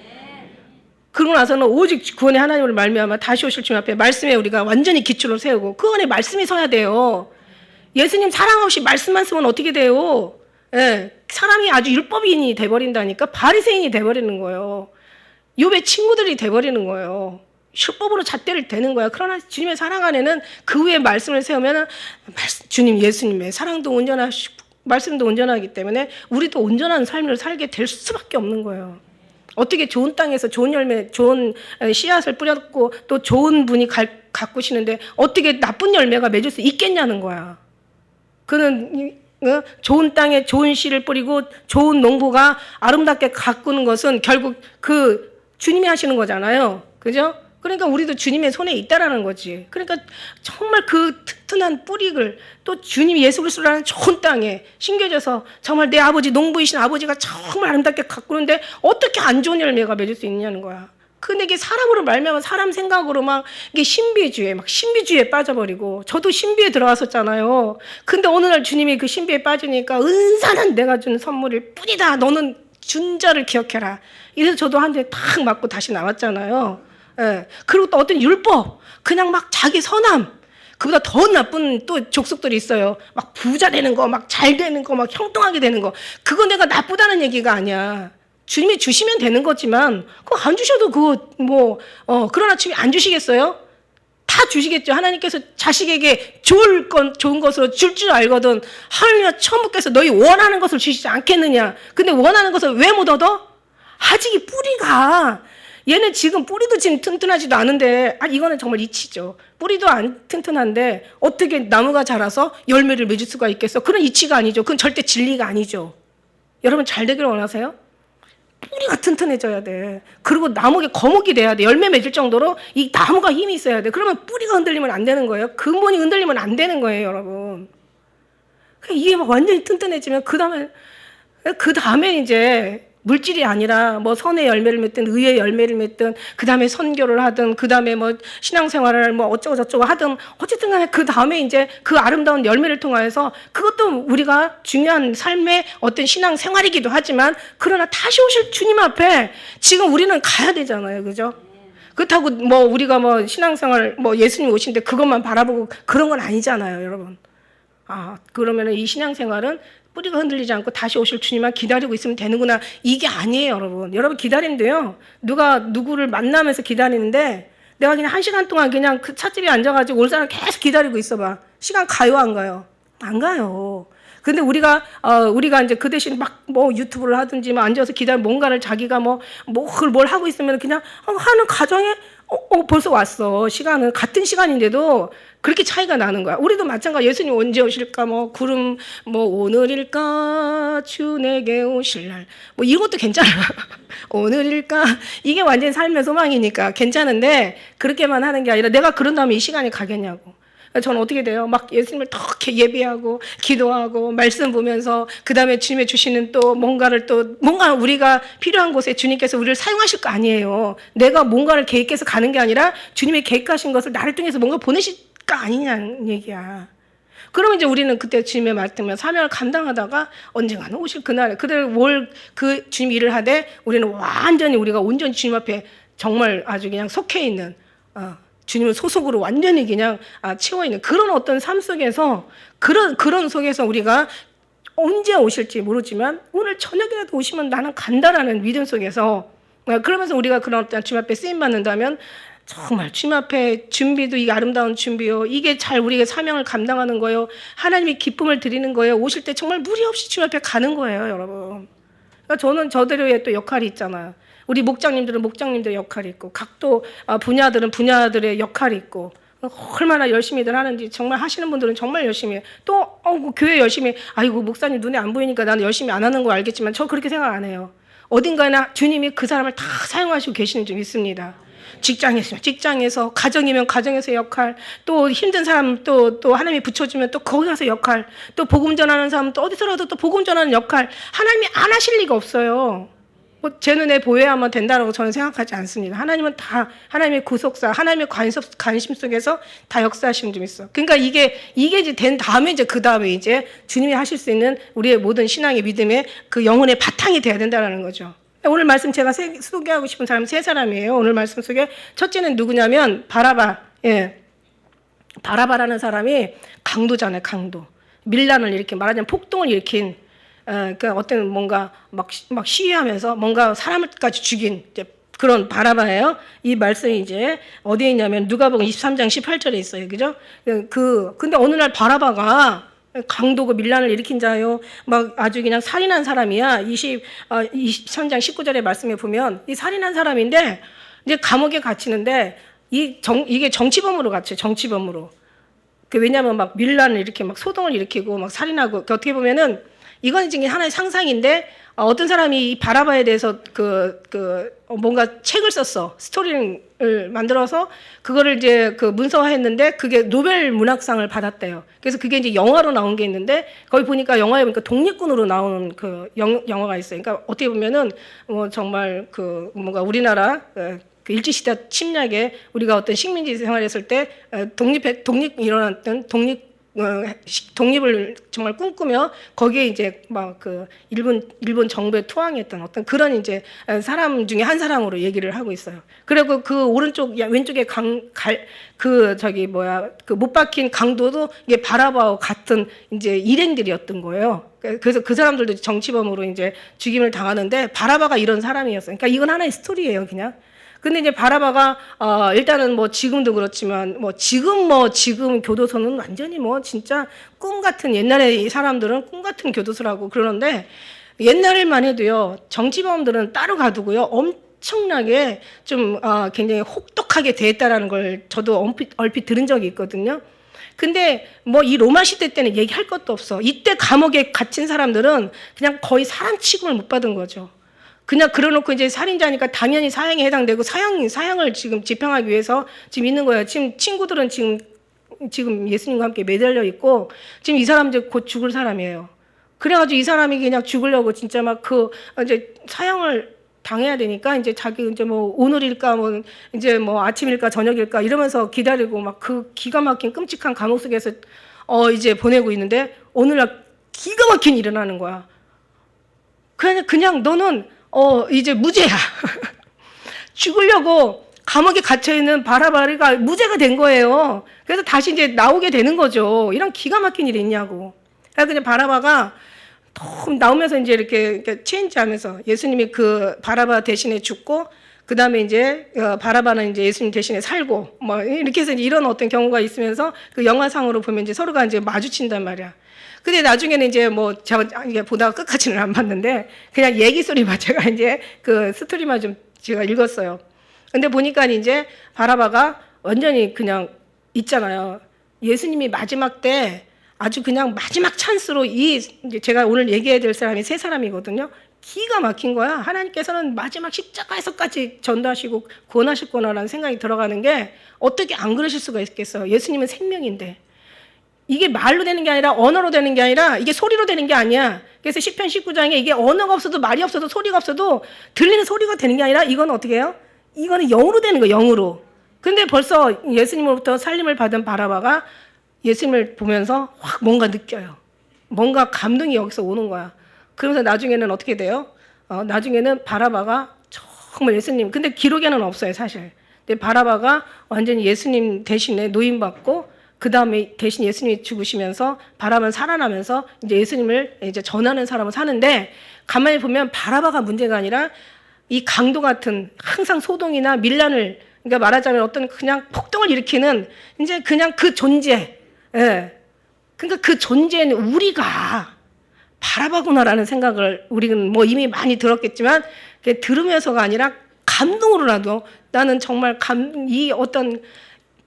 그러고 나서는 오직 구원의 하나님을 말미암아 다시 오실 주님 앞에 말씀에 우리가 완전히 기초를 세우고 그 안에 말씀이 서야 돼요. 예수님 사랑 없이 말씀만 쓰면 어떻게 돼요? 사람이 아주 율법인이 돼버린다니까 바리새인이 돼버리는 거예요. 욥의 친구들이 돼버리는 거예요. 율법으로 잣대를 대는 거야. 그러나 주님의 사랑 안에는 그 위에 말씀을 세우면 주님 예수님의 사랑도 온전하시고 말씀도 온전하기 때문에 우리도 온전한 삶을 살게 될 수밖에 없는 거예요. 어떻게 좋은 땅에서 좋은 열매, 좋은 씨앗을 뿌렸고 또 좋은 분이 가꾸시는데 어떻게 나쁜 열매가 맺을 수 있겠냐는 거야. 그는 좋은 땅에 좋은 씨를 뿌리고 좋은 농부가 아름답게 가꾸는 것은 결국 그 주님이 하시는 거잖아요. 그죠? 그러니까 우리도 주님의 손에 있다라는 거지. 그러니까 정말 그 튼튼한 뿌리를 또 주님 예수 그리스도라는 좋은 땅에 심겨져서 정말 내 아버지 농부이신 아버지가 정말 아름답게 가꾸는데 어떻게 안 좋은 열매가 맺을 수 있냐는 거야. 근데 이게 사람으로 말미암아 사람 생각으로 막 이게 신비주의에 빠져버리고 저도 신비에 들어갔었잖아요. 근데 어느 날 주님이 그 신비에 빠지니까 은사는 내가 준 선물일 뿐이다. 너는 준 자를 기억해라. 이래서 저도 한 대 탁 맞고 다시 나왔잖아요. 그리고 또 어떤 율법, 그냥 막 자기 선함, 그보다 더 나쁜 또 족속들이 있어요. 막 부자 되는 거, 막 잘 되는 거, 막 형통하게 되는 거. 그거 내가 나쁘다는 얘기가 아니야. 주님이 주시면 되는 거지만, 그거 안 주셔도 그러나 주님이 안 주시겠어요? 다 주시겠죠. 하나님께서 자식에게 좋은 것으로 줄 알거든. 하나님이 처음부터 너희 원하는 것을 주시지 않겠느냐. 근데 원하는 것을 왜 못 얻어? 아직 이 뿌리가 얘는 지금 뿌리도 지금 튼튼하지도 않은데 이거는 정말 이치죠. 뿌리도 안 튼튼한데 어떻게 나무가 자라서 열매를 맺을 수가 있겠어? 그런 이치가 아니죠. 그건 절대 진리가 아니죠. 여러분 잘 되기를 원하세요? 뿌리가 튼튼해져야 돼. 그리고 나무에 거목이 돼야 돼. 열매 맺을 정도로 이 나무가 힘이 있어야 돼. 그러면 뿌리가 흔들리면 안 되는 거예요. 근본이 흔들리면 안 되는 거예요, 여러분. 이게 막 완전히 튼튼해지면 그 다음에 이제 물질이 아니라 뭐 선의 열매를 맺든 의의 열매를 맺든 그 다음에 선교를 하든 그 다음에 뭐 신앙생활을 뭐 어쩌고 저쩌고 하든 어쨌든 간에 그 다음에 이제 그 아름다운 열매를 통하여서 그것도 우리가 중요한 삶의 어떤 신앙생활이기도 하지만 그러나 다시 오실 주님 앞에 지금 우리는 가야 되잖아요. 그죠? 그렇다고 뭐 우리가 뭐 신앙생활 뭐 예수님 오신데 그것만 바라보고 그런 건 아니잖아요, 여러분. 그러면은 이 신앙생활은 뿌리가 흔들리지 않고 다시 오실 주님만 기다리고 있으면 되는구나. 이게 아니에요, 여러분. 여러분 기다린대요. 누가 누구를 만나면서 기다리는데 내가 그냥 1시간 동안 그냥 그 찻집에 앉아가지고 올 사람 계속 기다리고 있어봐. 시간 가요, 안 가요? 안 가요. 근데 우리가 이제 그 대신 막 뭐 유튜브를 하든지 뭐 앉아서 뭔가를 자기가 그걸 뭘 하고 있으면 그냥 하는 과정에 벌써 왔어. 시간은 같은 시간인데도 그렇게 차이가 나는 거야. 우리도 마찬가지. 예수님 언제 오실까? 구름 오늘일까? 주 내게 오실 날. 이것도 괜찮아. 오늘일까? 이게 완전 삶의 소망이니까 괜찮은데 그렇게만 하는 게 아니라 내가 그런 다음에 이 시간이 가겠냐고. 저는 어떻게 돼요? 막 예수님을 더 예배하고 기도하고 말씀 보면서 그 다음에 주님이 주시는 뭔가 우리가 필요한 곳에 주님께서 우리를 사용하실 거 아니에요. 내가 뭔가를 계획해서 가는 게 아니라 주님이 계획하신 것을 나를 통해서 뭔가 보내실 거 아니냐는 얘기야. 그러면 이제 우리는 그때 주님의 말씀을 사명을 감당하다가 언젠가는 오실 그날에 그 주님 일을 하되 우리는 우리가 온전히 주님 앞에 정말 아주 그냥 속해 있는 주님을 소속으로 완전히 그냥 채워 있는 그런 어떤 삶 속에서 그런 속에서 우리가 언제 오실지 모르지만 오늘 저녁이라도 오시면 나는 간다라는 믿음 속에서 그러면서 우리가 그런 어떤 주님 앞에 쓰임 받는다면 정말 주님 앞에 준비도 이게 아름다운 준비요. 이게 잘 우리가 사명을 감당하는 거예요. 하나님이 기쁨을 드리는 거예요. 오실 때 정말 무리 없이 주님 앞에 가는 거예요, 여러분. 그러니까 저는 저들의 또 역할이 있잖아요. 우리 목장님들은 목장님들의 역할이 있고 각도 분야들은 분야들의 역할이 있고 얼마나 열심히들 하는지 정말 하시는 분들은 정말 열심히 해요. 또 교회 열심히 아이고 목사님 눈에 안 보이니까 나는 열심히 안 하는 거 알겠지만 저 그렇게 생각 안 해요. 어딘가나 주님이 그 사람을 다 사용하시고 계시는 줄 믿습니다. 직장에서 가정이면 가정에서의 역할, 또 힘든 사람 또 하나님이 붙여주면 또 거기 가서 역할, 또 복음 전하는 사람 또 어디서라도 또 복음 전하는 역할 하나님이 안 하실 리가 없어요. 제 눈에 보여야만 된다고 저는 생각하지 않습니다. 하나님은 다 하나님의 구속사, 하나님의 관심 속에서 다 역사하시는 점 있어. 그러니까 이게 이제 된 다음에 이제 그 다음에 이제 주님이 하실 수 있는 우리의 모든 신앙의 믿음의 그 영혼의 바탕이 돼야 된다는 거죠. 오늘 말씀 제가 소개하고 싶은 사람은 3사람이에요. 오늘 말씀 속에 첫째는 누구냐면 바라바. 예. 바라바라는 사람이 강도잖아요. 강도. 밀란을 일으킨 말하자면 폭동을 일으킨 그러니까 어떤 뭔가 막 시위하면서 뭔가 사람을까지 죽인 이제 그런 바라바예요. 이 말씀이 이제 어디에 있냐면 누가복음 23장 18절에 있어요. 그죠? 근데 어느 날 바라바가 강도고 밀란을 일으킨 자요. 막 아주 그냥 살인한 사람이야. 23장 19절의 말씀에 보면 이 살인한 사람인데 이제 감옥에 갇히는데 이게 정치범으로 갇혀요. 정치범으로. 왜냐하면 막 밀란을 이렇게 막 소동을 일으키고 막 살인하고 어떻게 보면은 이건 이제 하나의 상상인데 어떤 사람이 이 바라바에 대해서 뭔가 책을 썼어. 스토리를 만들어서 그거를 이제 문서화했는데 그게 노벨 문학상을 받았대요. 그래서 그게 이제 영화로 나온 게 있는데 거기 보니까 영화에 보니까 독립군으로 나오는 영화가 있어요. 그러니까 어떻게 보면은 정말 뭔가 우리나라 일제시대 침략에 우리가 어떤 식민지 생활했을 때 일어났던 독립을 정말 꿈꾸며 거기에 이제 막 일본 정부에 투항했던 어떤 그런 이제 사람 중에 한 사람으로 얘기를 하고 있어요. 그리고 왼쪽에 못 박힌 강도도 이게 바라바와 같은 이제 일행들이었던 거예요. 그래서 그 사람들도 정치범으로 이제 죽임을 당하는데 바라바가 이런 사람이었어요. 그러니까 이건 하나의 스토리예요, 그냥. 근데 이제 바라바가 일단은 지금도 그렇지만 지금 교도소는 완전히 진짜 꿈 같은 옛날에 이 사람들은 꿈 같은 교도소라고 그러는데 옛날에만 해도요 정치범들은 따로 가두고요 엄청나게 좀 굉장히 혹독하게 대했다라는 걸 저도 얼핏 들은 적이 있거든요. 근데 이 로마 시대 때는 얘기할 것도 없어. 이때 감옥에 갇힌 사람들은 그냥 거의 사람 취급을 못 받은 거죠. 그냥 그러놓고 이제 살인자니까 당연히 사형에 해당되고 사형을 지금 집행하기 위해서 지금 있는 거예요. 지금 친구들은 지금 예수님과 함께 매달려 있고 지금 이 사람 이제 곧 죽을 사람이에요. 그래가지고 이 사람이 그냥 죽으려고 진짜 막 이제 사형을 당해야 되니까 이제 자기 이제 오늘일까 이제 아침일까 저녁일까 이러면서 기다리고 막 기가 막힌 끔찍한 감옥 속에서 이제 보내고 있는데 오늘날 기가 막힌 일이 일어나는 거야. 그냥 너는 이제 무죄야. 죽으려고 감옥에 갇혀있는 바라바가 무죄가 된 거예요. 그래서 다시 이제 나오게 되는 거죠. 이런 기가 막힌 일이 있냐고. 그래서 그냥 바라바가 나오면서 이제 이렇게 체인지 하면서 예수님이 그 바라바 대신에 죽고 그 다음에 이제 바라바는 이제 예수님 대신에 살고 뭐 이렇게 해서 이런 어떤 경우가 있으면서 그 영화상으로 보면 이제 서로가 이제 마주친단 말이야. 근데 나중에는 이제 뭐 제가 이게 보다가 끝까지는 안 봤는데 그냥 얘기 소리만 제가 이제 그 스토리만 좀 제가 읽었어요. 근데 보니까 이제 바라바가 완전히 그냥 있잖아요. 예수님이 마지막 때 아주 그냥 마지막 찬스로 이제 제가 오늘 얘기해야 될 사람이 세 사람이거든요. 기가 막힌 거야. 하나님께서는 마지막 십자가에서까지 전도하시고 구원하실 거라는 생각이 들어가는 게 어떻게 안 그러실 수가 있겠어요. 예수님은 생명인데. 이게 말로 되는 게 아니라 언어로 되는 게 아니라 이게 소리로 되는 게 아니야. 그래서 시편 19장에 이게 언어가 없어도 말이 없어도 소리가 없어도 들리는 소리가 되는 게 아니라 이건 어떻게 해요? 이거는 영으로 되는 거예요. 영으로. 근데 벌써 예수님으로부터 살림을 받은 바라바가 예수님을 보면서 확 뭔가 느껴요. 뭔가 감동이 여기서 오는 거야. 그러면서 나중에는 어떻게 돼요? 나중에는 바라바가 정말 예수님, 근데 기록에는 없어요, 사실. 근데 바라바가 완전히 예수님 대신에 노임받고 그 다음에 대신 예수님이 죽으시면서 바라바는 살아나면서 이제 예수님을 이제 전하는 사람을 사는데 가만히 보면 바라바가 문제가 아니라 이 강도 같은 항상 소동이나 밀란을 그러니까 말하자면 어떤 그냥 폭동을 일으키는 이제 그냥 그 존재, 예. 그러니까 그 존재는 우리가 바라바구나라는 생각을 우리는 뭐 이미 많이 들었겠지만 들으면서가 아니라 감동으로라도 나는 정말 이 어떤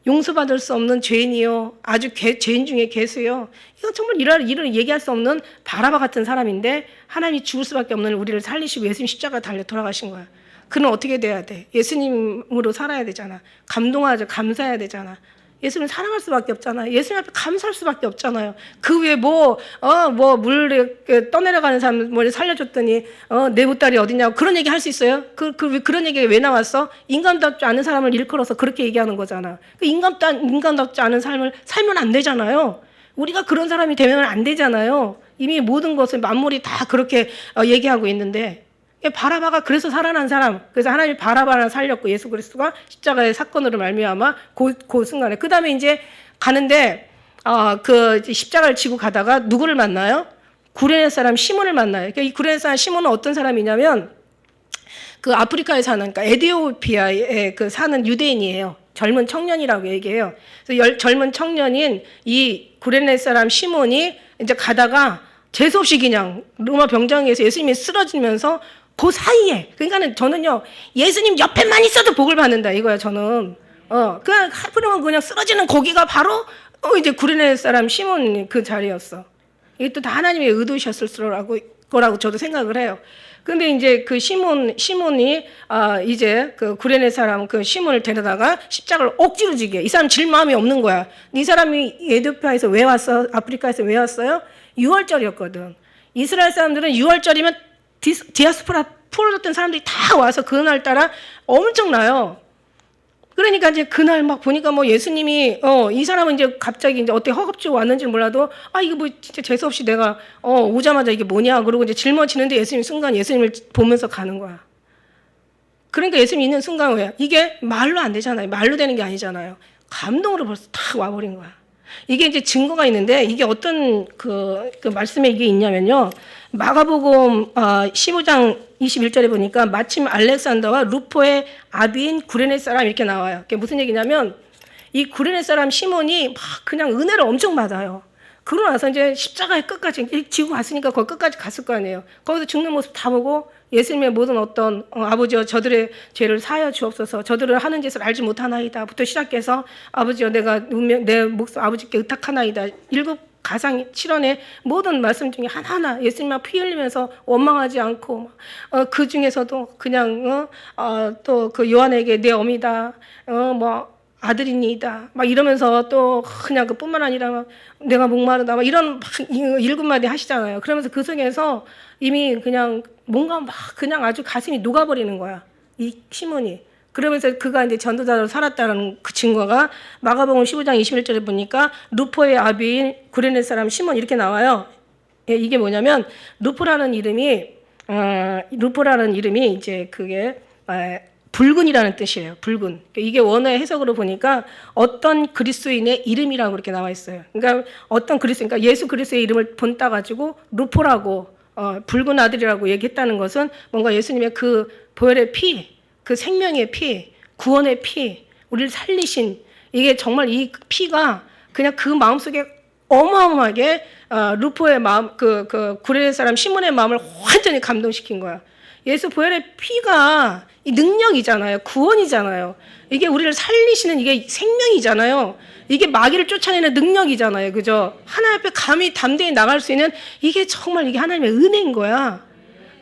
용서받을 수 없는 죄인이요. 아주 죄인 중에 괴수요. 이거 정말 이런 얘기할 수 없는 바라바 같은 사람인데 하나님이 죽을 수밖에 없는 우리를 살리시고 예수님 십자가 달려 돌아가신 거야. 그는 어떻게 돼야 돼? 예수님으로 살아야 되잖아. 감동하자, 감사해야 되잖아. 예수님을 사랑할 수밖에 없잖아요. 예수님 앞에 감사할 수밖에 없잖아요. 그 위에 물 떠내려가는 사람 살려줬더니 내 보따리 어디냐고 그런 얘기 할 수 있어요? 그런 얘기가 왜 나왔어? 인간답지 않은 사람을 일컬어서 그렇게 얘기하는 거잖아. 인간답지 않은 삶을 살면 안 되잖아요. 우리가 그런 사람이 되면 안 되잖아요. 이미 모든 것을 만물이 다 그렇게 얘기하고 있는데 바라바가 그래서 살아난 사람, 그래서 하나님이 바라바를 살렸고 예수 그리스도가 십자가의 사건으로 말미암아 그 순간에 그 다음에 이제 가는데 그 십자가를 지고 가다가 누구를 만나요? 구레네 사람 시몬을 만나요. 이 구레네 사람 시몬은 어떤 사람이냐면 그 아프리카에 사는 그러니까 에티오피아에 그 사는 유대인이에요. 젊은 청년이라고 얘기해요. 그래서 젊은 청년인 이 구레네 사람 시몬이 이제 가다가 재수없이 그냥 로마 병장에서 예수님이 쓰러지면서 그 사이에 그러니까는 저는요 예수님 옆에만 있어도 복을 받는다 이거야 저는. 그냥 하필이면 그냥 쓰러지는 거기가 바로 이제 구레네 사람 시몬 그 자리였어. 이게 또 다 하나님의 의도셨을 거라고 저도 생각을 해요. 근데 이제 그 시몬이 이제 그 구레네 사람 그 시몬을 데려다가 십자가를 억지로 지게. 이 사람 질 마음이 없는 거야. 이 사람이 에티오피아에서 왜 왔어? 아프리카에서 왜 왔어요? 6월절이었거든. 이스라엘 사람들은 6월절이면 디아스포라 풀어졌던 사람들이 다 와서 그날따라 엄청나요. 그러니까 이제 그날 막 보니까 뭐 예수님이 이 사람은 이제 갑자기 이제 어떻게 허겁지겁 왔는지 몰라도 이거 뭐 진짜 재수 없이 내가 오자마자 이게 뭐냐 그러고 이제 짊어지는데 예수님 순간 예수님을 보면서 가는 거야. 그러니까 예수님 있는 순간 왜 이게 말로 안 되잖아요. 말로 되는 게 아니잖아요. 감동으로 벌써 탁 와버린 거야. 이게 이제 증거가 있는데 이게 어떤 그 말씀에 이게 있냐면요. 마가복음 15장 21절에 보니까 마침 알렉산더와 루포의 아비인 구레네 사람 이렇게 나와요. 그게 무슨 얘기냐면 이 구레네 사람 시몬이 막 그냥 은혜를 엄청 받아요. 그러고 나서 이제 십자가의 끝까지 지고 갔으니까 거기 끝까지 갔을 거 아니에요. 거기서 죽는 모습 다 보고 예수님의 모든 어떤 아버지여 저들의 죄를 사하여 주옵소서 저들을 하는 짓을 알지 못하나이다 부터 시작해서 아버지여 내가 내 목숨 아버지께 의탁하나이다 7 가상 7원의 모든 말씀 중에 하나하나 예수님만 피 흘리면서 원망하지 않고 그 중에서도 그냥 또 그 요한에게 내 어미다 뭐 아들이니이다 막 이러면서 또 그냥 그뿐만 아니라 막 내가 목마르다 막 이런 막 7마디 하시잖아요. 그러면서 그 속에서 이미 그냥 뭔가 막 그냥 아주 가슴이 녹아버리는 거야 이 시몬이. 그러면서 그가 이제 전도자로 살았다는 그 증거가 마가복음 15장 21절에 보니까 루포의 아비인 구레네 사람 시몬 이렇게 나와요. 이게 뭐냐면 루포라는 이름이 이제 그게 붉은이라는 뜻이에요. 붉은. 이게 원어의 해석으로 보니까 어떤 그리스도인의 이름이라고 그렇게 나와 있어요. 그러니까 어떤 그러니까 예수 그리스도의 이름을 본따 가지고 루포라고 붉은 아들이라고 얘기했다는 것은 뭔가 예수님의 그 보혈의 피 그 생명의 피, 구원의 피, 우리를 살리신 이게 정말 이 피가 그냥 그 마음속에 어마어마하게 루포의 마음, 그 구레네 사람 시몬의 마음을 완전히 감동시킨 거야. 예수 보혈의 피가 이 능력이잖아요. 구원이잖아요. 이게 우리를 살리시는 이게 생명이잖아요. 이게 마귀를 쫓아내는 능력이잖아요. 그죠? 하나님 앞에 감히 담대히 나갈 수 있는 이게 정말 이게 하나님의 은혜인 거야.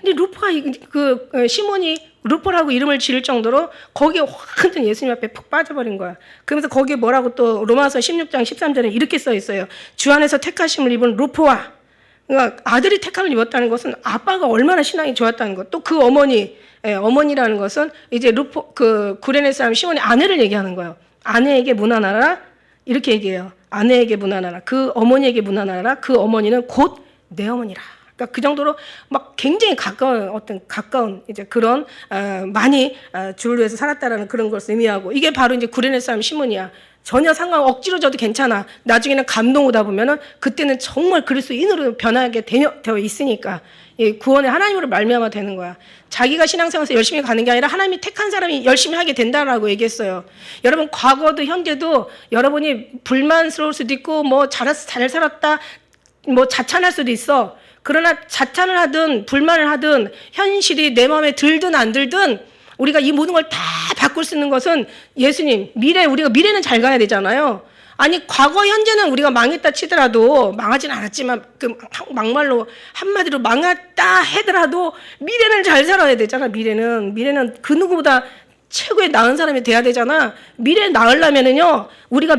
근데 루포가 시몬이 루포라고 이름을 지을 정도로 거기에 완전 예수님 앞에 푹 빠져버린 거야. 그러면서 거기에 뭐라고 또 로마서 16장 13절에 이렇게 써 있어요. 주 안에서 택하심을 입은 루포와, 그러니까 아들이 택함을 입었다는 것은 아빠가 얼마나 신앙이 좋았다는 것. 또 그 어머니, 어머니라는 것은 이제 루포 그 구레네 사람 시몬의 아내를 얘기하는 거예요. 아내에게 문안하라 이렇게 얘기해요. 아내에게 문안하라. 그 어머니에게 문안하라. 그 어머니는 곧 내 어머니라. 그러니까 그 정도로 막 굉장히 가까운 이제 그런 많이 주를 위해서 살았다라는 그런 것을 의미하고, 이게 바로 이제 구레네 사람 시몬이야. 전혀 억지로 져도 괜찮아. 나중에는 감동 오다 보면은 그때는 정말 그리스도인으로 변하게 되어 있으니까 이 구원의 하나님으로 말미암아 되는 거야. 자기가 신앙생활에서 열심히 가는 게 아니라 하나님이 택한 사람이 열심히 하게 된다라고 얘기했어요. 여러분 과거도 현재도 여러분이 불만스러울 수도 있고 뭐 잘 살았다 뭐 자찬할 수도 있어. 그러나 자찬을 하든 불만을 하든 현실이 내 마음에 들든 안 들든 우리가 이 모든 걸 다 바꿀 수 있는 것은 예수님, 우리가 미래는 잘 가야 되잖아요. 아니, 과거, 현재는 우리가 망했다 치더라도, 망하진 않았지만, 막말로, 한마디로 망했다 하더라도, 미래는 잘 살아야 되잖아, 미래는 그 누구보다 최고의 나은 사람이 돼야 되잖아. 미래 나으려면은요, 우리가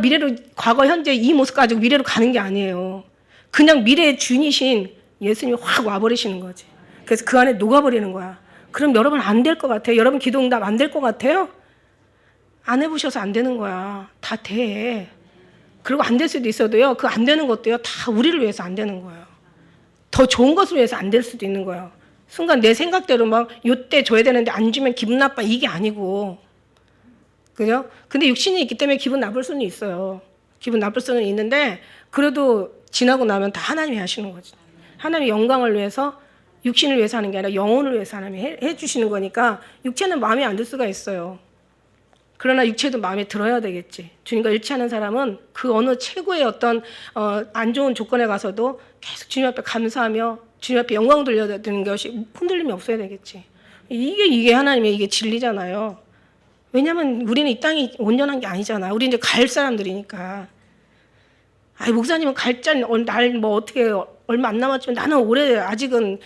과거, 현재 이 모습 가지고 미래로 가는 게 아니에요. 그냥 미래의 주인이신 예수님이 확 와버리시는 거지. 그래서 그 안에 녹아버리는 거야. 그럼 여러분 안 될 것 같아요? 여러분 기도응답 안 될 것 같아요? 안 해보셔서 안 되는 거야. 다 돼. 그리고 안 될 수도 있어도요, 그 안 되는 것도요, 다 우리를 위해서 안 되는 거예요. 더 좋은 것을 위해서 안 될 수도 있는 거예요. 순간 내 생각대로 막 요때 줘야 되는데 안 주면 기분 나빠 이게 아니고, 그죠? 근데 육신이 있기 때문에 기분 나쁠 수는 있어요. 기분 나쁠 수는 있는데 그래도 지나고 나면 다 하나님이 하시는 거지. 하나님의 영광을 위해서, 육신을 위해서 하는 게 아니라 영혼을 위해서 하나님이 해주시는 거니까 육체는 마음에 안 들 수가 있어요. 그러나 육체도 마음에 들어야 되겠지. 주님과 일치하는 사람은 그 어느 최고의 어떤 안 좋은 조건에 가서도 계속 주님 앞에 감사하며 주님 앞에 영광 돌려드리는 것이 흔들림이 없어야 되겠지. 이게 하나님의 이게 진리잖아요. 왜냐하면 우리는 이 땅이 온전한 게 아니잖아. 우리 이제 갈 사람들이니까. 아이, 목사님은 날 뭐 어떻게 얼마 안 남았지만 나는 올해 아직은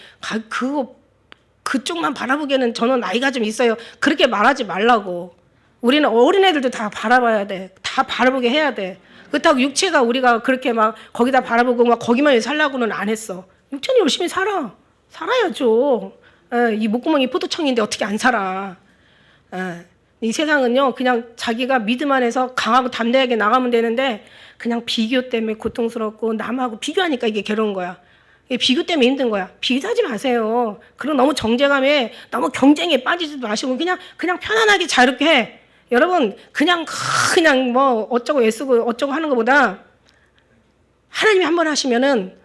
그쪽만 바라보기에는 저는 나이가 좀 있어요. 그렇게 말하지 말라고. 우리는 어린애들도 다 바라봐야 돼. 다 바라보게 해야 돼. 그렇다고 육체가 우리가 그렇게 막 거기다 바라보고 막 거기만 살라고는 안 했어. 육체는 열심히 살아야죠. 이 목구멍이 포도청인데 어떻게 안 살아. 이 세상은요, 그냥 자기가 믿음 안에서 강하고 담대하게 나가면 되는데 그냥 비교 때문에 고통스럽고 남하고 비교하니까 이게 괴로운 거야. 비교 때문에 힘든 거야. 비교하지 마세요. 그런 너무 정제감에 너무 경쟁에 빠지지도 마시고 그냥 편안하게 자유롭게 해. 여러분 그냥 뭐 어쩌고 애쓰고 어쩌고 하는 것보다 하나님이 한 번 하시면은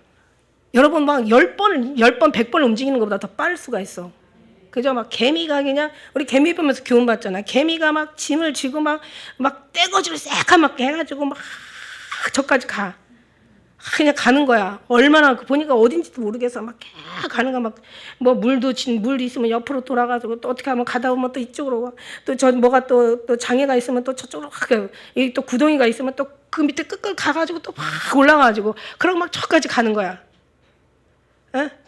여러분 막 10번 100번 움직이는 것보다 더 빠를 수가 있어. 그죠? 막 개미가 그냥 우리 개미 보면서 교훈 받잖아. 개미가 막 짐을 지고 막 떼거지를 새까맣게 해가지고 막 저까지 가. 그냥 가는 거야. 얼마나 보니까 어딘지도 모르겠어. 막 가는 거야. 막 뭐 물 있으면 옆으로 돌아가지고 또 어떻게 하면 가다 보면 또 이쪽으로 또 저 뭐가 또 장애가 있으면 또 저쪽으로 여기 또 구덩이가 있으면 또 그 밑에 끝끝 가가지고 또 막 올라가가지고 그러고 막 저까지 가는 거야.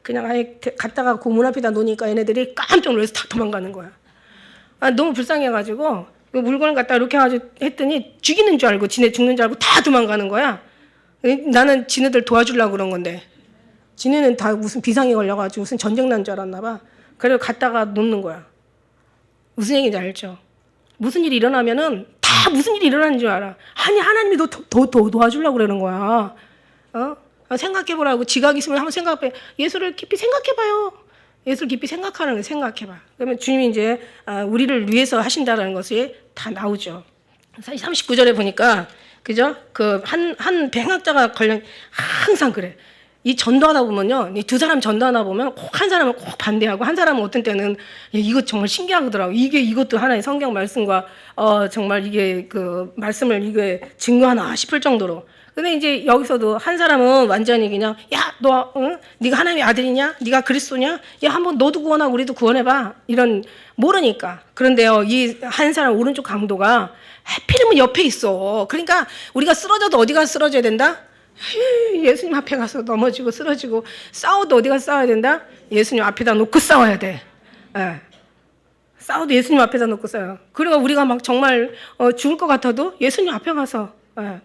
그냥 아예 갔다가 그 문 앞에다 놓으니까 얘네들이 깜짝 놀라서 다 도망가는 거야. 너무 불쌍해가지고 물건을 갖다 이렇게 해가지고 했더니 죽이는 줄 알고 지네 죽는 줄 알고 다 도망가는 거야. 나는 지네들 도와주려고 그런 건데 지네는 다 무슨 비상이 걸려가지고 무슨 전쟁 난 줄 알았나 봐. 그래서 갔다가 놓는 거야. 무슨 얘기인지 알죠? 무슨 일이 일어나면은 다 무슨 일이 일어나는 줄 알아. 아니 하나님이 너 더 도와주려고 그러는 거야. 생각해보라고. 지각 있으면 한번 생각해. 예수를 깊이 생각해봐요. 예수를 깊이 생각하는 거 생각해봐. 그러면 주님이 이제 우리를 위해서 하신다는 것이 다 나오죠. 39절에 보니까 그죠? 한 백학자가 항상 그래. 이 전도하다 보면요, 이 두 사람 전도하다 보면 꼭 한 사람은 꼭 반대하고 한 사람은 어떤 때는 이거 정말 신기하더라고. 이것도 하나의 성경 말씀과 정말 이게 그 말씀을 이게 증거하나 싶을 정도로. 근데 이제 여기서도 한 사람은 완전히 그냥 너 네가 하나님의 아들이냐? 네가 그리스도냐? 한번 너도 구원하고 우리도 구원해봐. 이런 모르니까. 그런데요, 이 한 사람 오른쪽 강도가 하필이면 옆에 있어. 그러니까 우리가 쓰러져도 어디가 쓰러져야 된다? 예수님 앞에 가서 넘어지고 쓰러지고 싸워도 어디가 싸워야 된다? 예수님 앞에다 놓고 싸워야 돼. 싸워도 예수님 앞에다 놓고 싸워요. 그러니까 우리가 막 정말 죽을 것 같아도 예수님 앞에 가서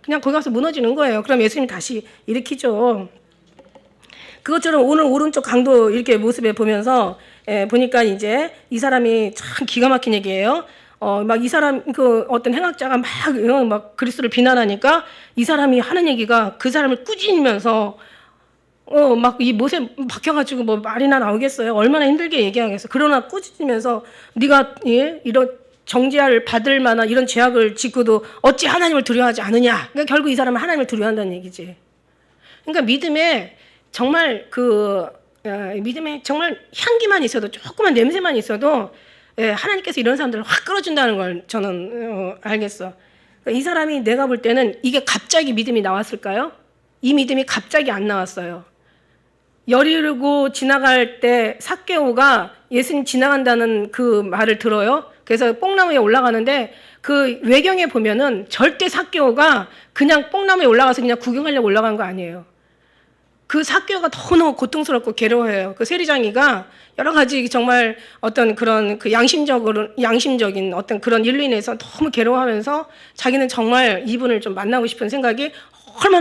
그냥 거기 가서 무너지는 거예요. 그럼 예수님 다시 일으키죠. 그것처럼 오늘 오른쪽 강도 이렇게 모습에 보면서 보니까 이제 이 사람이 참 기가 막힌 얘기예요. 막 이 사람 그 어떤 행악자가 막 그리스도를 비난하니까 이 사람이 하는 얘기가 그 사람을 꾸짖으면서 막 이 못에 박혀가지고 뭐 말이나 나오겠어요. 얼마나 힘들게 얘기하겠어. 그러나 꾸짖으면서 네가 이런 정죄를 받을 만한 이런 죄악을 짓고도 어찌 하나님을 두려워하지 않느냐. 그러니까 결국 이 사람은 하나님을 두려워한다는 얘기지. 그러니까 믿음에 정말 믿음에 정말 향기만 있어도 조그만 냄새만 있어도 하나님께서 이런 사람들을 확 끌어준다는 걸 저는 알겠어. 이 사람이 내가 볼 때는 이게 갑자기 믿음이 나왔을까요? 이 믿음이 갑자기 안 나왔어요. 여리고 지나갈 때 삭개오가 예수님 지나간다는 그 말을 들어요. 그래서 뽕나무에 올라가는데 그 외경에 보면은 절대 삭개오가 그냥 뽕나무에 올라가서 그냥 구경하려고 올라간 거 아니에요. 그 삭개오가 너무 고통스럽고 괴로워해요. 그 세리장이가 여러 가지 정말 어떤 그런 그 양심적인 어떤 그런 일로 인해서 너무 괴로워하면서 자기는 정말 이분을 좀 만나고 싶은 생각이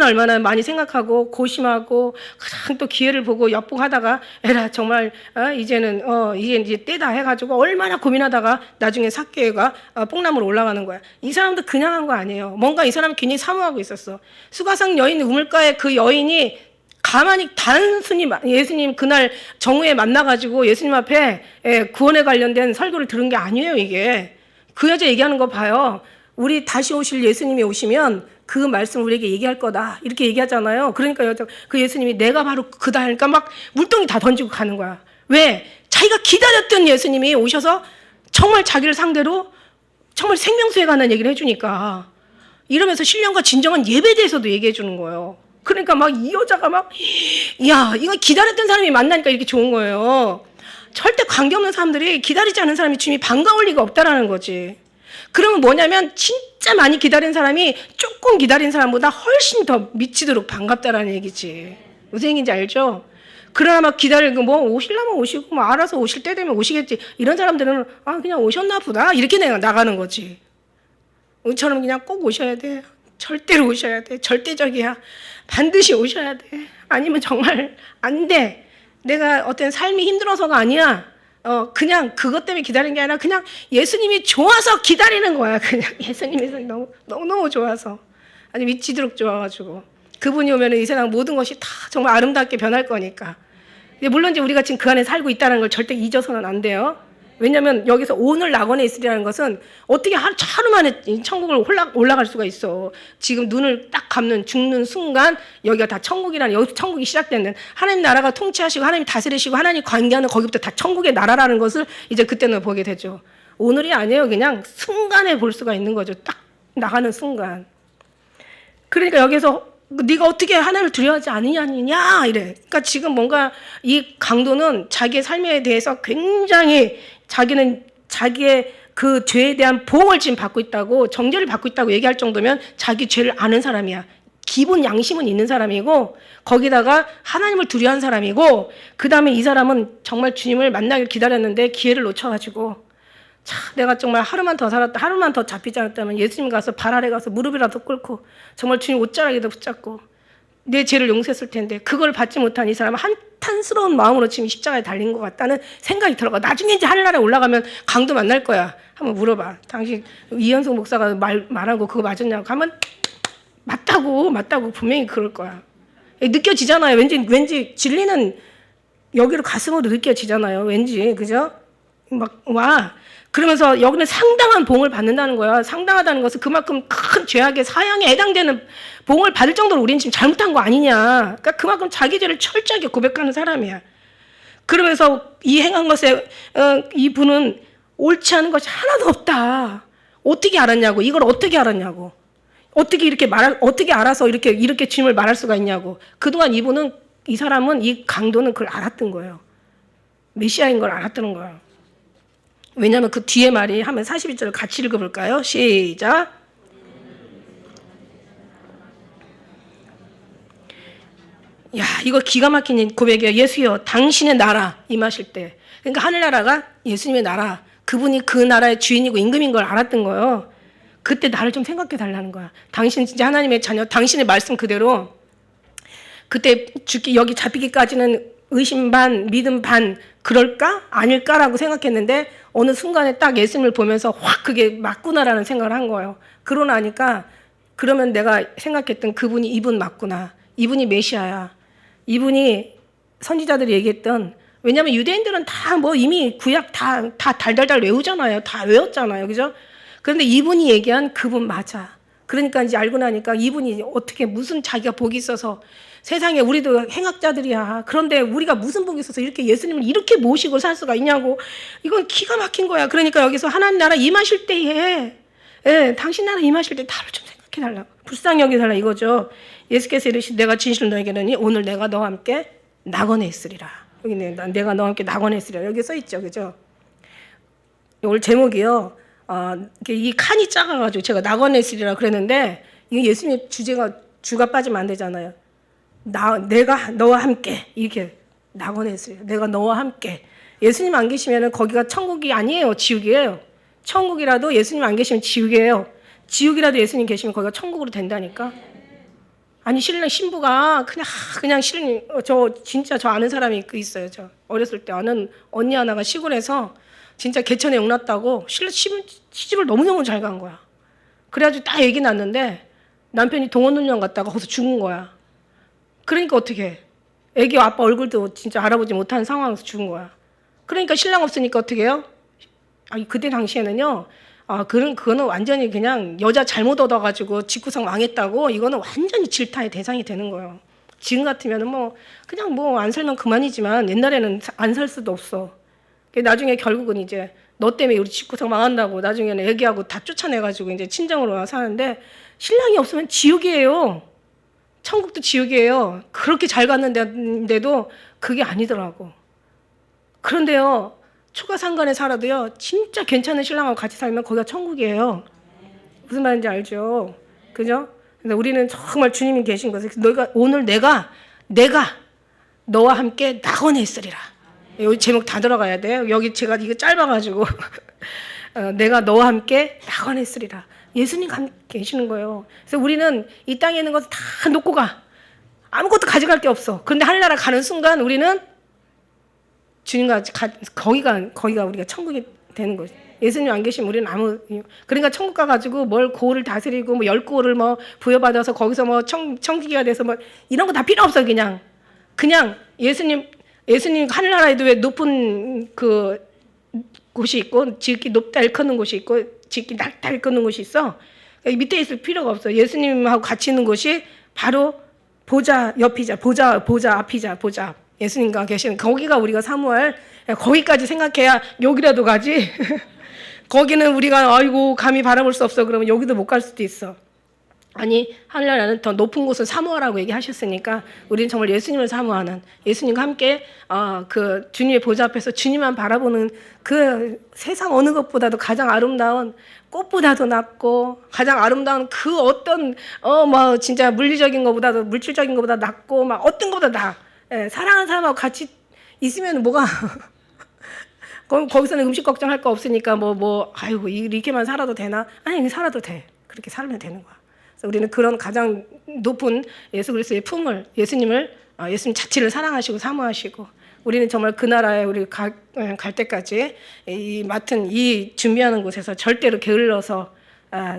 얼마나 많이 생각하고 고심하고 가장 또 기회를 보고 엿보하다가 에라 정말 이제는 이게 이제 때다 해가지고 얼마나 고민하다가 나중에 삭개오가 뽕나무로 올라가는 거야. 이 사람도 그냥 한 거 아니에요. 뭔가 이 사람이 괜히 사모하고 있었어. 수가성 여인 우물가에 그 여인이 가만히 단순히 예수님 그날 정오에 만나가지고 예수님 앞에 구원에 관련된 설교를 들은 게 아니에요. 이게 그 여자 얘기하는 거 봐요. 우리 다시 오실 예수님이 오시면 그 말씀을 우리에게 얘기할 거다 이렇게 얘기하잖아요. 그러니까 그 예수님이 내가 바로 그다 하니까 막 물동이 다 던지고 가는 거야. 왜? 자기가 기다렸던 예수님이 오셔서 정말 자기를 상대로 정말 생명수에 관한 얘기를 해주니까 이러면서 신령과 진정한 예배에 대해서도 얘기해 주는 거예요. 그러니까 막 이 여자가 막 이거 기다렸던 사람이 만나니까 이렇게 좋은 거예요. 절대 관계없는 사람들이 기다리지 않은 사람이 주님이 반가울 리가 없다라는 거지. 그러면 뭐냐면 진짜 많이 기다린 사람이 조금 기다린 사람보다 훨씬 더 미치도록 반갑다라는 얘기지. 무슨 얘기인지 알죠? 그러나 막 기다리고 뭐 오시려면 오시고 뭐 알아서 오실 때 되면 오시겠지. 이런 사람들은 그냥 오셨나 보다 이렇게 나가는 거지. 우리처럼 그냥 꼭 오셔야 돼. 절대로 오셔야 돼. 절대적이야. 반드시 오셔야 돼. 아니면 정말 안 돼. 내가 어떤 삶이 힘들어서가 아니야. 그냥 그것 때문에 기다리는 게 아니라 그냥 예수님이 좋아서 기다리는 거야. 그냥 예수님이 너무 좋아서. 아주 미치도록 좋아가지고. 그분이 오면 이 세상 모든 것이 다 정말 아름답게 변할 거니까. 물론 이제 우리가 지금 그 안에 살고 있다는 걸 절대 잊어서는 안 돼요. 왜냐하면 여기서 오늘 낙원에 있으리라는 것은 어떻게 하루 만에 천국을 올라갈 수가 있어. 지금 눈을 딱 감는 죽는 순간 여기가 다 천국이라는, 여기서 천국이 시작되는, 하나님 나라가 통치하시고 하나님 다스리시고 하나님 관계하는 거기부터 다 천국의 나라라는 것을 이제 그때는 보게 되죠. 오늘이 아니에요. 그냥 순간에 볼 수가 있는 거죠. 딱 나가는 순간. 그러니까 여기서 네가 어떻게 하나님을 두려워하지 않느냐 이래. 그러니까 지금 뭔가 이 강도는 자기의 삶에 대해서 굉장히 자기는 자기의 그 죄에 대한 보응을 지금 받고 있다고, 정죄를 받고 있다고 얘기할 정도면 자기 죄를 아는 사람이야. 기본 양심은 있는 사람이고 거기다가 하나님을 두려워하는 사람이고, 그 다음에 이 사람은 정말 주님을 만나길 기다렸는데 기회를 놓쳐가지고 내가 정말 하루만 더 살았다, 하루만 더 잡히지 않았다면 예수님 가서 발 아래 가서 무릎이라도 꿇고 정말 주님 옷자락에도 붙잡고 내 죄를 용서했을 텐데 그걸 받지 못한 이 사람은 한탄스러운 마음으로 지금 십자가에 달린 것 같다는 생각이 들어가. 나중에 이제 하늘나라에 올라가면 강도 만날 거야. 한번 물어봐. 당신 이현숙 목사가 말하고 그거 맞았냐고 하면 맞다고 분명히 그럴 거야. 느껴지잖아요. 왠지 진리는 여기로 가슴으로 느껴지잖아요. 왠지, 그죠? 막 와. 그러면서 여기는 상당한 봉을 받는다는 거야. 상당하다는 것은 그만큼 큰 죄악의 사형에 해당되는 봉을 받을 정도로 우리는 지금 잘못한 거 아니냐. 그러니까 그만큼 자기 죄를 철저하게 고백하는 사람이야. 그러면서 이 행한 것에 이분은 옳지 않은 것이 하나도 없다. 어떻게 알았냐고. 이걸 어떻게 알았냐고. 어떻게 알아서 이렇게 주님을 말할 수가 있냐고. 그동안 이 사람은 이 강도는 그걸 알았던 거예요. 메시아인 걸 알았다는 거예요. 왜냐하면 그 뒤에 말이 하면 41절을 같이 읽어볼까요? 시작. 야, 이거 기가 막힌 고백이에요. 예수여, 당신의 나라 임하실 때. 그러니까 하늘나라가 예수님의 나라. 그분이 그 나라의 주인이고 임금인 걸 알았던 거예요. 그때 나를 좀 생각해 달라는 거야. 당신 진짜 하나님의 자녀, 당신의 말씀 그대로 그때 여기 잡히기까지는 의심 반, 믿음 반, 그럴까? 아닐까라고 생각했는데 어느 순간에 딱 예수님을 보면서 확 그게 맞구나라는 생각을 한 거예요. 그러고 나니까 그러면 내가 생각했던 그분이 이분 맞구나. 이분이 메시아야. 이분이 선지자들이 얘기했던, 왜냐하면 유대인들은 다 뭐 이미 구약 다 달달달 외우잖아요. 다 외웠잖아요. 그죠? 그런데 이분이 얘기한 그분 맞아. 그러니까 이제 알고 나니까 이분이 어떻게 무슨 자기가 복이 있어서 세상에 우리도 행악자들이야. 그런데 우리가 무슨 복이 있어서 이렇게 예수님을 이렇게 모시고 살 수가 있냐고. 이건 기가 막힌 거야. 그러니까 여기서 하나님 나라 임하실 때에 당신 나라 임하실 때 나를 좀 생각해 달라고. 불쌍히 여기 달라 이거죠. 예수께서 이르시되 내가 진실로 너에게 이르노니 오늘 내가 너와 함께 낙원에 있으리라. 여기 내가 너와 함께 낙원에 있으리라. 여기 써 있죠. 그죠? 오늘 제목이요. 이 칸이 작아가지고 제가 낙원에 있으리라 그랬는데 이게 예수님의 주가 빠지면 안 되잖아요. 내가 너와 함께 이렇게 낙원에 있으리라. 내가 너와 함께. 예수님 안 계시면 거기가 천국이 아니에요. 지옥이에요. 천국이라도 예수님 안 계시면 지옥이에요. 지옥이라도 예수님 계시면 거기가 천국으로 된다니까. 아니 신부가 그냥 진짜 저 아는 사람이 있어요. 저 어렸을 때 아는 언니 하나가 시골에서 진짜 개천에 용났다고 시집을 너무너무 잘 간 거야. 그래가지고 딱 얘기 났는데 남편이 동원훈련 갔다가 거기서 죽은 거야. 그러니까 어떻게 해? 애기 아빠 얼굴도 진짜 알아보지 못하는 상황에서 죽은 거야. 그러니까 신랑 없으니까 어떻게 해요? 그때 당시에는요. 그거는 완전히 그냥 여자 잘못 얻어가지고 집구석 망했다고 이거는 완전히 질타의 대상이 되는 거예요. 지금 같으면 그냥 안 살면 그만이지만 옛날에는 안 살 수도 없어. 나중에 결국은 이제 너 때문에 우리 집구석 망한다고 나중에는 애기하고 다 쫓아내가지고 이제 친정으로 와서 사는데 신랑이 없으면 지옥이에요. 천국도 지옥이에요. 그렇게 잘 갔는데도 그게 아니더라고. 그런데요. 초가상간에 살아도요. 진짜 괜찮은 신랑하고 같이 살면 거기가 천국이에요. 무슨 말인지 알죠? 그죠? 근데 우리는 정말 주님이 계신 것을 오늘 내가 너와 함께 낙원에 있으리라. 여기 제목 다 들어가야 돼요. 여기 제가 이거 짧아가지고 내가 너와 함께 낙원에 있으리라. 예수님 함께 계시는 거예요. 그래서 우리는 이 땅에 있는 것을 다 놓고 가. 아무것도 가져갈 게 없어. 그런데 하늘나라 가는 순간 우리는 주님과 거기가 우리가 천국이 되는 거지. 예수님 안 계시면 우리는 그러니까 천국 가가지고 뭘 고을을 다스리고 10고을을 부여받아서 거기서 청지기가 돼서 이런 거 다 필요 없어. 그냥 예수님 하늘나라에도 왜 높은 그 곳이 있고 지극히 높다 일컫는 곳이 있고 지극히 낮다 일컫는 곳이 있어. 밑에 있을 필요가 없어. 예수님하고 같이 있는 곳이 바로 보좌 옆이자 보좌 앞이자 보좌 앞. 예수님과 계시는 거기가 우리가 사모할, 거기까지 생각해야 여기라도 가지. 거기는 우리가 감히 바라볼 수 없어 그러면 여기도 못 갈 수도 있어. 아니 하늘나라는 더 높은 곳을 사모하라고 얘기하셨으니까 우리는 정말 예수님을 사모하는, 예수님과 함께 그 주님의 보좌 앞에서 주님만 바라보는 그 세상 어느 것보다도 가장 아름다운, 꽃보다도 낫고 가장 아름다운 그 어떤 진짜 물리적인 것보다도 물질적인 것보다 낫고 어떤 것보다 나. 사랑하는 사람하고 같이 있으면 뭐가 거기서는 음식 걱정할 거 없으니까 이렇게만 살아도 되나? 아니 살아도 돼. 그렇게 살면 되는 거야. 그래서 우리는 그런 가장 높은 예수 그리스도의 품을, 예수님 자체를 사랑하시고 사모하시고 우리는 정말 그 나라에 우리 갈 때까지 이 준비하는 곳에서 절대로 게을러서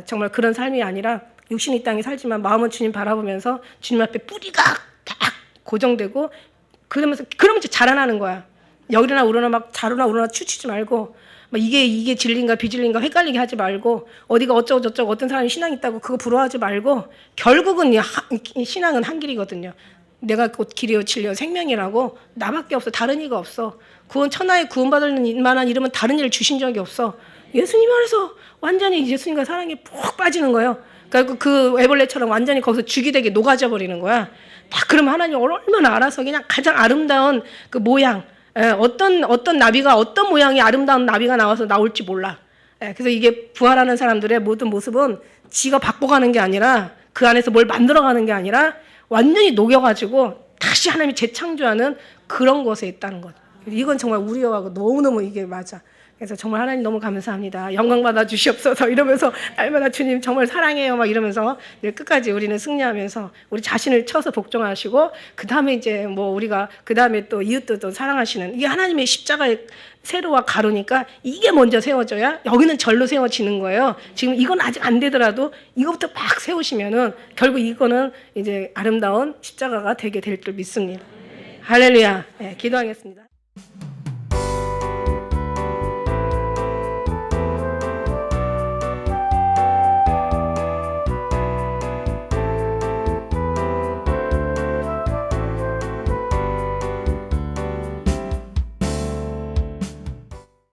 정말 그런 삶이 아니라 육신이 이 땅에 살지만 마음은 주님 바라보면서 주님 앞에 뿌리가 딱 고정되고 그러면서 자라나는 거야. 여기나 우러나 막 좌로나 우러나 추치지 말고 막 이게 진리인가 비진리인가 헷갈리게 하지 말고 어디가 어쩌고 저쩌고 어떤 사람이 신앙 있다고 그거 부러워하지 말고 결국은 이 신앙은 한 길이거든요. 내가 곧 길이요 진리요 생명이라고 나밖에 없어. 다른 이가 없어. 구원 천하에 구원받을 만한 이름은 다른 일을 주신 적이 없어. 예수님 안에서 완전히 예수님과 사랑에 푹 빠지는 거예요. 그러니까 그 애벌레처럼 완전히 거기서 죽이 되게 녹아져 버리는 거야. 딱 그러면 하나님 얼마나 알아서 그냥 가장 아름다운 그 모양, 어떤 나비가 어떤 모양의 아름다운 나비가 나와서 나올지 몰라. 그래서 이게 부활하는 사람들의 모든 모습은 지가 바꿔가는 게 아니라 그 안에서 뭘 만들어가는 게 아니라 완전히 녹여가지고 다시 하나님이 재창조하는 그런 것에 있다는 것. 이건 정말 우리하고 너무너무 이게 맞아. 그래서 정말 하나님 너무 감사합니다. 영광 받아 주시옵소서 이러면서 날마다 주님 정말 사랑해요 막 이러면서 끝까지 우리는 승리하면서 우리 자신을 쳐서 복종하시고 그 다음에 이제 뭐 우리가 그 다음에 또 이웃도 또 사랑하시는 이게 하나님의 십자가의 세로와 가로니까 이게 먼저 세워져야 여기는 절로 세워지는 거예요. 지금 이건 아직 안 되더라도 이거부터 막 세우시면은 결국 이거는 이제 아름다운 십자가가 되게 될 줄 믿습니다. 할렐루야. 네, 기도하겠습니다.